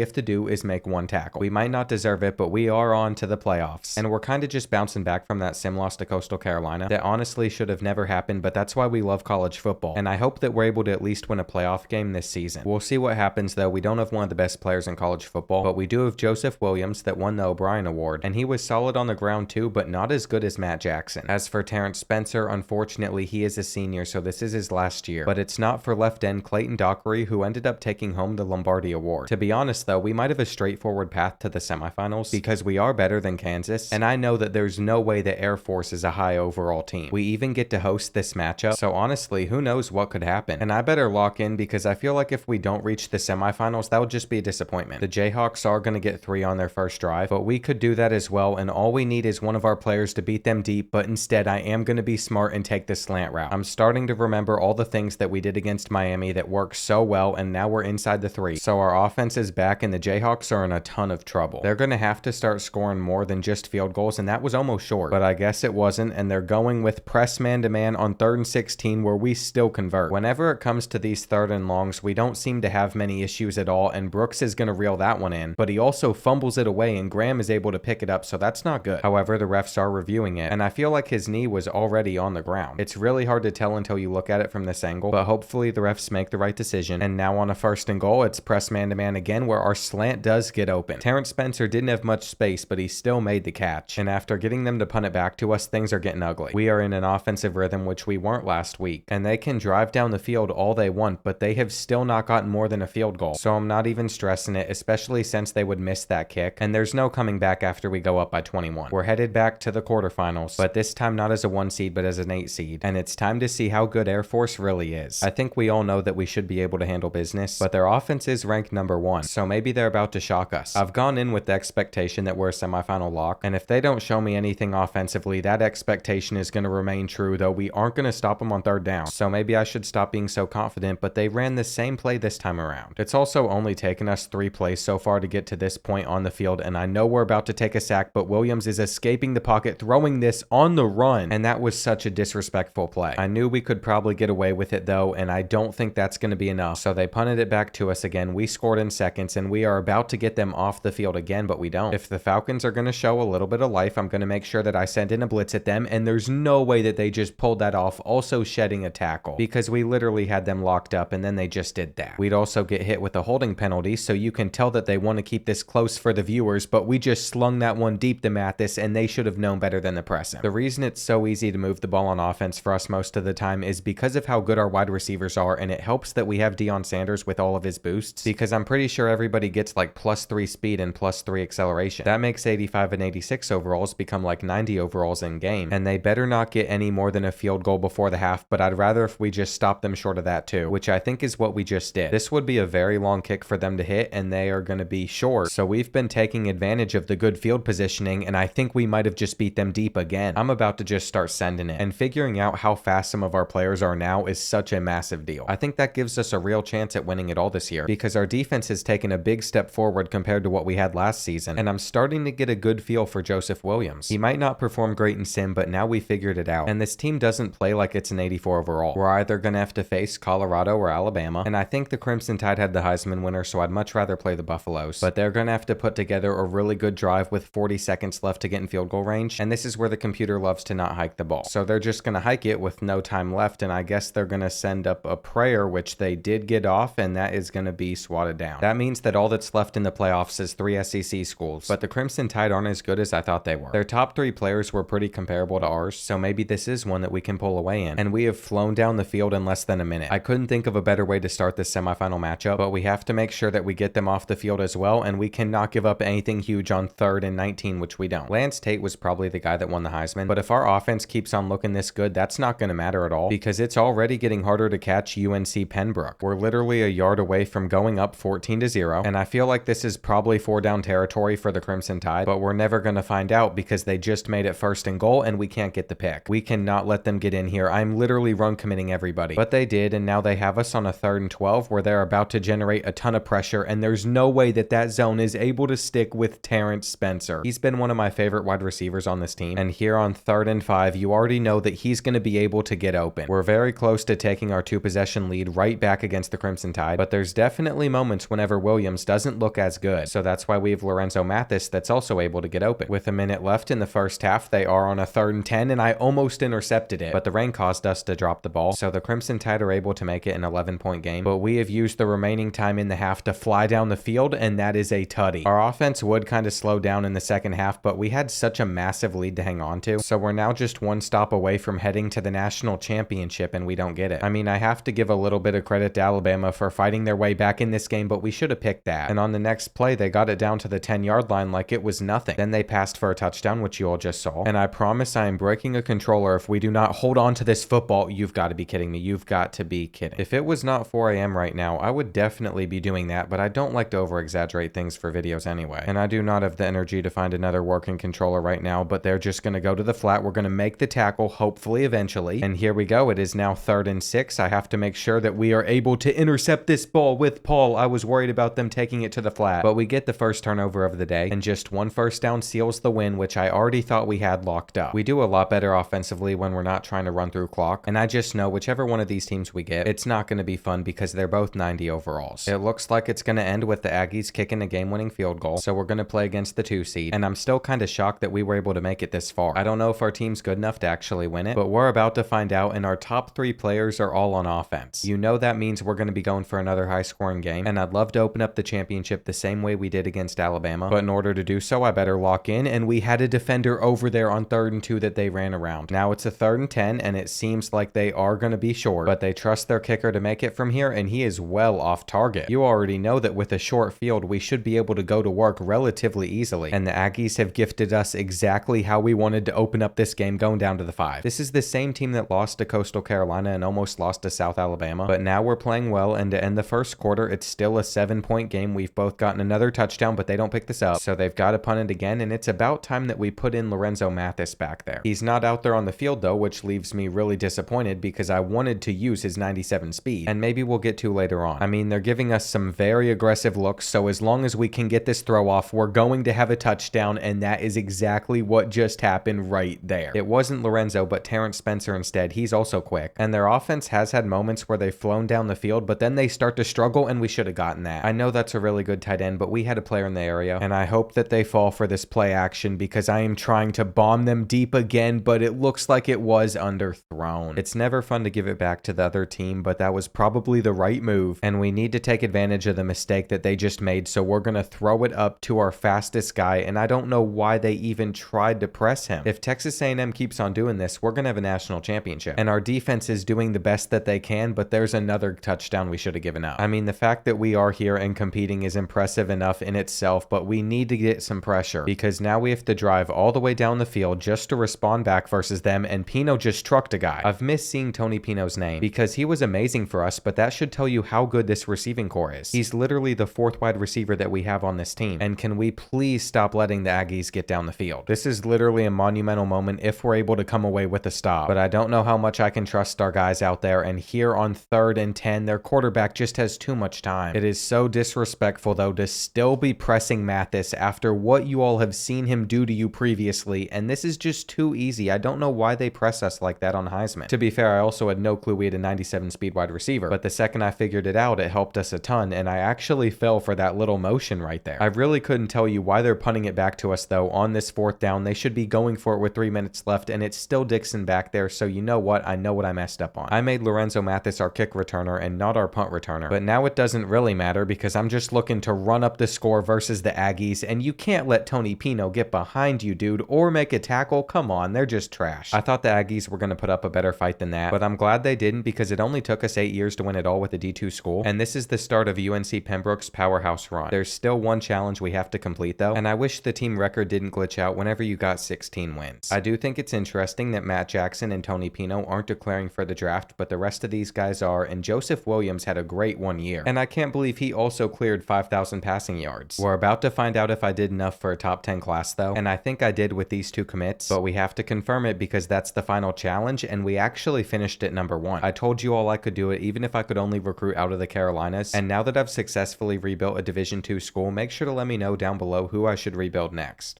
have to do is make 1 tackle. We might not deserve it, but we are on to the playoffs. And we're kind of just bouncing back from that sim loss to Coastal Carolina that honestly should have never happened, but that's why we love college football. And I hope that we're able to at least win a playoff game this season. We'll see what happens though. We don't have one of the best players in college football, but we do have Joseph Williams that won the O'Brien Award, and he was solid on the ground too, but not as good as Matt Jackson. As for Terrence Spencer, unfortunately he is a senior, so this is his last year, but it's not for left end Clayton Dockery, who ended up taking home the Lombardi Award. To be honest though, we might have a straightforward path to the semifinals because we are better than Kansas, and I know that there's no way that Air Force is a high overall team. We even get to host this matchup, so honestly, who knows what could happen. And I better lock in because I feel like if we don't reach the semifinals, that would just be a disappointment. The Jayhawks are going to get 3 on their first drive, but we could do that as well, and all we need is one of our players to beat them deep, but instead I am going to be smart and take the slant route. I'm starting to remember all the things that we did against Miami that worked so well, and now we're inside the 3. So our offense is back, and the Jayhawks are in a ton of trouble. They're going to have to start scoring more than just field goals, and that was almost short, but I guess it wasn't, and they're going with press man-to-man on 3rd and 16 where we still convert. Whenever it comes to these 3rd and longs, we don't seem to have many issues at all, and Brooks is going to reel that one in, but he also fumbles it away, and Graham is able to pick it up, so that's not good. However, the refs are reviewing it, and I feel like his knee was already on the ground. It's really hard to tell until you look at it from this angle, but hopefully the refs make the right decision. And now on a 1st and goal, it's press man-to-man again where our slant does get open. Terrence Spencer didn't have much space, but he still made the catch, and after getting them to punt it back to us, things are getting ugly. We are in an offensive rhythm, which we weren't last week, and they can drive down the field all they want, but they have still not gotten more than a field goal, so I'm not even stressing it, especially since they would miss that kick, and there's no coming back after we go up by 21. We're headed back to the quarterfinals, but this time not as a 1 seed, but as an 8 seed, and it's time to see how good Air Force really is. I think we all know that we should be able to handle business, but their offense is ranked number 1, so maybe they're about to shock us. I've gone in with the expectation that we're a semifinal lock, and if they don't show me anything offensively, that expectation is going to remain true, though we aren't going to stop them on 3rd down, so maybe I should stop being so confident, but they ran the same play this time around. It's also only taken us 3 plays so far to get to this point on the field, and I know we're about to take a sack, but Williams is escaping the pocket, throwing this on the run, and that was such a disrespectful play. I knew we could probably get away with it though, and I don't think that's going to be enough, so they punted it back to us again. We scored in seconds, and we are about to get them off the field again, but we don't. If the Falcons are going to show a little bit of life, I'm going to make sure that I send in a blitz at them, and there's no way that they just pulled that off, also shedding a tackle, because we literally had them locked up, and then they just did that. We'd also get hit with a holding penalty, so you can tell that they want to keep this close for the viewers, but we just slung that one deep to Mathis, and they should have known better than to press him. The reason it's so easy to move the ball on offense for us most of the time is because of how good our wide receivers are, and it helps that we have Deion Sanders with all of his boosts, because I'm pretty sure everybody gets like +3 speed and +3 acceleration. That makes 85 and 86 overalls become like 90 overalls in game, and they better not get any more than a field goal before the half, but I'd rather if we just stop them short of that too, which I think is what we just did. This would be a very long kick for them to hit, and they are going to be short, so we've been taking advantage of the good field positioning, and I think we might have just beat them deep again. I'm about to just start sending it, and figuring out how fast some of our players are now is such a massive deal. I think that gives us a real chance at winning it all this year, because our defense has taken a big step forward compared to what we had last season, and I'm starting to get a good feel for Joseph Williams. He might not perform great in sim, but now we figured it out, and this team doesn't play like it's an 84 overall. We're either going to have to face Colorado or Alabama, and I think the Crimson Tide had the Heisman winner, so I'd much rather play the Buffaloes, but they're going to have to put together a really good drive with 40 seconds left to get in field goal range, and this is where the computer loves to not hike the ball. So they're just going to hike it with no time left, and I guess they're going to send up a prayer, which they did get off, and that is going to be swatted down. That means that all that's left in the playoffs is 3 SEC schools, but the Crimson Tide aren't as good as I thought they were. Their top 3 players were pretty comparable to ours, so maybe this is one that we can pull away in, and we have flown down the field in less than a minute. I couldn't think of a better way to start this semifinal matchup, but we have to make sure that we get them off the field as well, and we cannot give up anything huge on 3rd and 19, which we don't. Lance Tate was probably the guy that won the Heisman, but if our offense keeps on looking this good, that's not going to matter at all, because it's already getting harder to catch UNC Pembroke. We're literally a yard away from going up 14-0, and I feel like this is probably 4 down territory for the Crimson Crimson Tide, but we're never going to find out because they just made it 1st and goal and we can't get the pick. We cannot let them get in here. I'm literally run committing everybody. But they did, and now they have us on a 3rd and 12 where they're about to generate a ton of pressure, and there's no way that that zone is able to stick with Terrence Spencer. He's been one of my favorite wide receivers on this team, and here on 3rd and 5, you already know that he's going to be able to get open. We're very close to taking our 2-possession lead right back against the Crimson Tide, but there's definitely moments whenever Williams doesn't look as good, so that's why we have Lorenzo Mathis that's also able to get open. With a minute left in the first half, they are on a 3rd and 10, and I almost intercepted it, but the rain caused us to drop the ball, so the Crimson Tide are able to make it an 11-point game, but we have used the remaining time in the half to fly down the field, and that is a tutty. Our offense would kind of slow down in the second half, but we had such a massive lead to hang on to, so we're now just one stop away from heading to the national championship, and we don't get it. I mean, I have to give a little bit of credit to Alabama for fighting their way back in this game, but we should have picked that. And on the next play, they got it down to the 10-yard line like it was nothing. Then they passed for a touchdown, which you all just saw. And I promise I am breaking a controller if we do not hold on to this football. You've got to be kidding me. You've got to be kidding. If it was not 4 a.m. right now, I would definitely be doing that, but I don't like to over-exaggerate things for videos anyway. And I do not have the energy to find another working controller right now, but they're just going to go to the flat. We're going to make the tackle, hopefully, eventually. And here we go. It is now 3rd and 6. I have to make sure that we are able to intercept this ball with Paul. I was worried about them taking it to the flat, but we get the first turnover of the day, and just one first down seals the win, which I already thought we had locked up. We do a lot better offensively when we're not trying to run through clock, and I just know whichever one of these teams we get, it's not going to be fun because they're both 90 overalls. It looks like it's going to end with the Aggies kicking a game-winning field goal, so we're going to play against the 2 seed, and I'm still kind of shocked that we were able to make it this far. I don't know if our team's good enough to actually win it, but we're about to find out, and our top 3 players are all on offense. You know that means we're going to be going for another high-scoring game, and I'd love to open up the championship the same way we did against Alabama, but in order to do so, I better lock in, and we had a defender over there on 3rd and 2 that they ran around. Now it's a 3rd and 10, and it seems like they are going to be short, but they trust their kicker to make it from here, and he is well off target. You already know that with a short field, we should be able to go to work relatively easily, and the Aggies have gifted us exactly how we wanted to open up this game going down to the 5. This is the same team that lost to Coastal Carolina and almost lost to South Alabama, but now we're playing well, and to end the first quarter, it's still a 7-point game. We've both gotten another touchdown, but they don't pick this up, so they've got to punt it again, and it's about time that we put in Lorenzo Mathis back there. He's not out there on the field though, which leaves me really disappointed because I wanted to use his 97 speed, and maybe we'll get to later on. I mean, they're giving us some very aggressive looks, so as long as we can get this throw off, we're going to have a touchdown, and that is exactly what just happened right there. It wasn't Lorenzo, but Terrence Spencer instead. He's also quick, and their offense has had moments where they've flown down the field, but then they start to struggle, and we should have gotten that. I know that's a really good tight end, but we had a player in the area, and I hope that they fall for this play action because I am trying to bomb them deep again, but it looks like it was underthrown. It's never fun to give it back to the other team, but that was probably the right move, and we need to take advantage of the mistake that they just made, so we're going to throw it up to our fastest guy, and I don't know why they even tried to press him. If Texas A&M keeps on doing this, we're going to have a national championship, and our defense is doing the best that they can, but there's another touchdown we should have given up. I mean, the fact that we are here and competing is impressive enough in itself, but we need to get some pressure because now we have to drive all the way down the field just to respond back versus them, and Pino just trucked a guy. I've missed seeing Tony Pino's name because he was amazing for us, but that should tell you how good this receiving core is. He's literally the 4th wide receiver that we have on this team, and can we please stop letting the Aggies get down the field? This is literally a monumental moment if we're able to come away with a stop, but I don't know how much I can trust our guys out there, and here on 3rd and 10, their quarterback just has too much time. It is so disrespectful though to still be pressing Mathis after what you all have seen him do to you previously, and this is just too easy. I don't know why they press us like that on Heisman. To be fair, I also had no clue we had a 97 speed wide receiver, but the second I figured it out, it helped us a ton, and I actually fell for that little motion right there. I really couldn't tell you why they're punting it back to us though on this 4th down. They should be going for it with 3 minutes left, and it's still Dixon back there, so you know what? I know what I messed up on. I made Lorenzo Mathis our kick returner and not our punt returner, but now it doesn't really matter because I'm just looking to run up the score versus the Aggies, and you can't let Tony Pino get behind you, dude, or make a tackle. Come on, they're just trash. I thought the Aggies were going to put up a better fight than that, but I'm glad they didn't because it only took us 8 years to win it all with a D2 school, and this is the start of UNC Pembroke's powerhouse run. There's still one challenge we have to complete though, and I wish the team record didn't glitch out whenever you got 16 wins. I do think it's interesting that Matt Jackson and Tony Pino aren't declaring for the draft, but the rest of these guys are, and Joseph Williams had a great 1 year, and I can't believe he also cleared 5,000 passing yards. We're about to find out if I did enough for a top 10 class though, and I think I did with these 2 commits, but we have to confirm it because that's the final challenge, and we actually finished at number 1. I told you all I could do it even if I could only recruit out of the Carolinas, and now that I've successfully rebuilt a Division II school, make sure to let me know down below who I should rebuild next.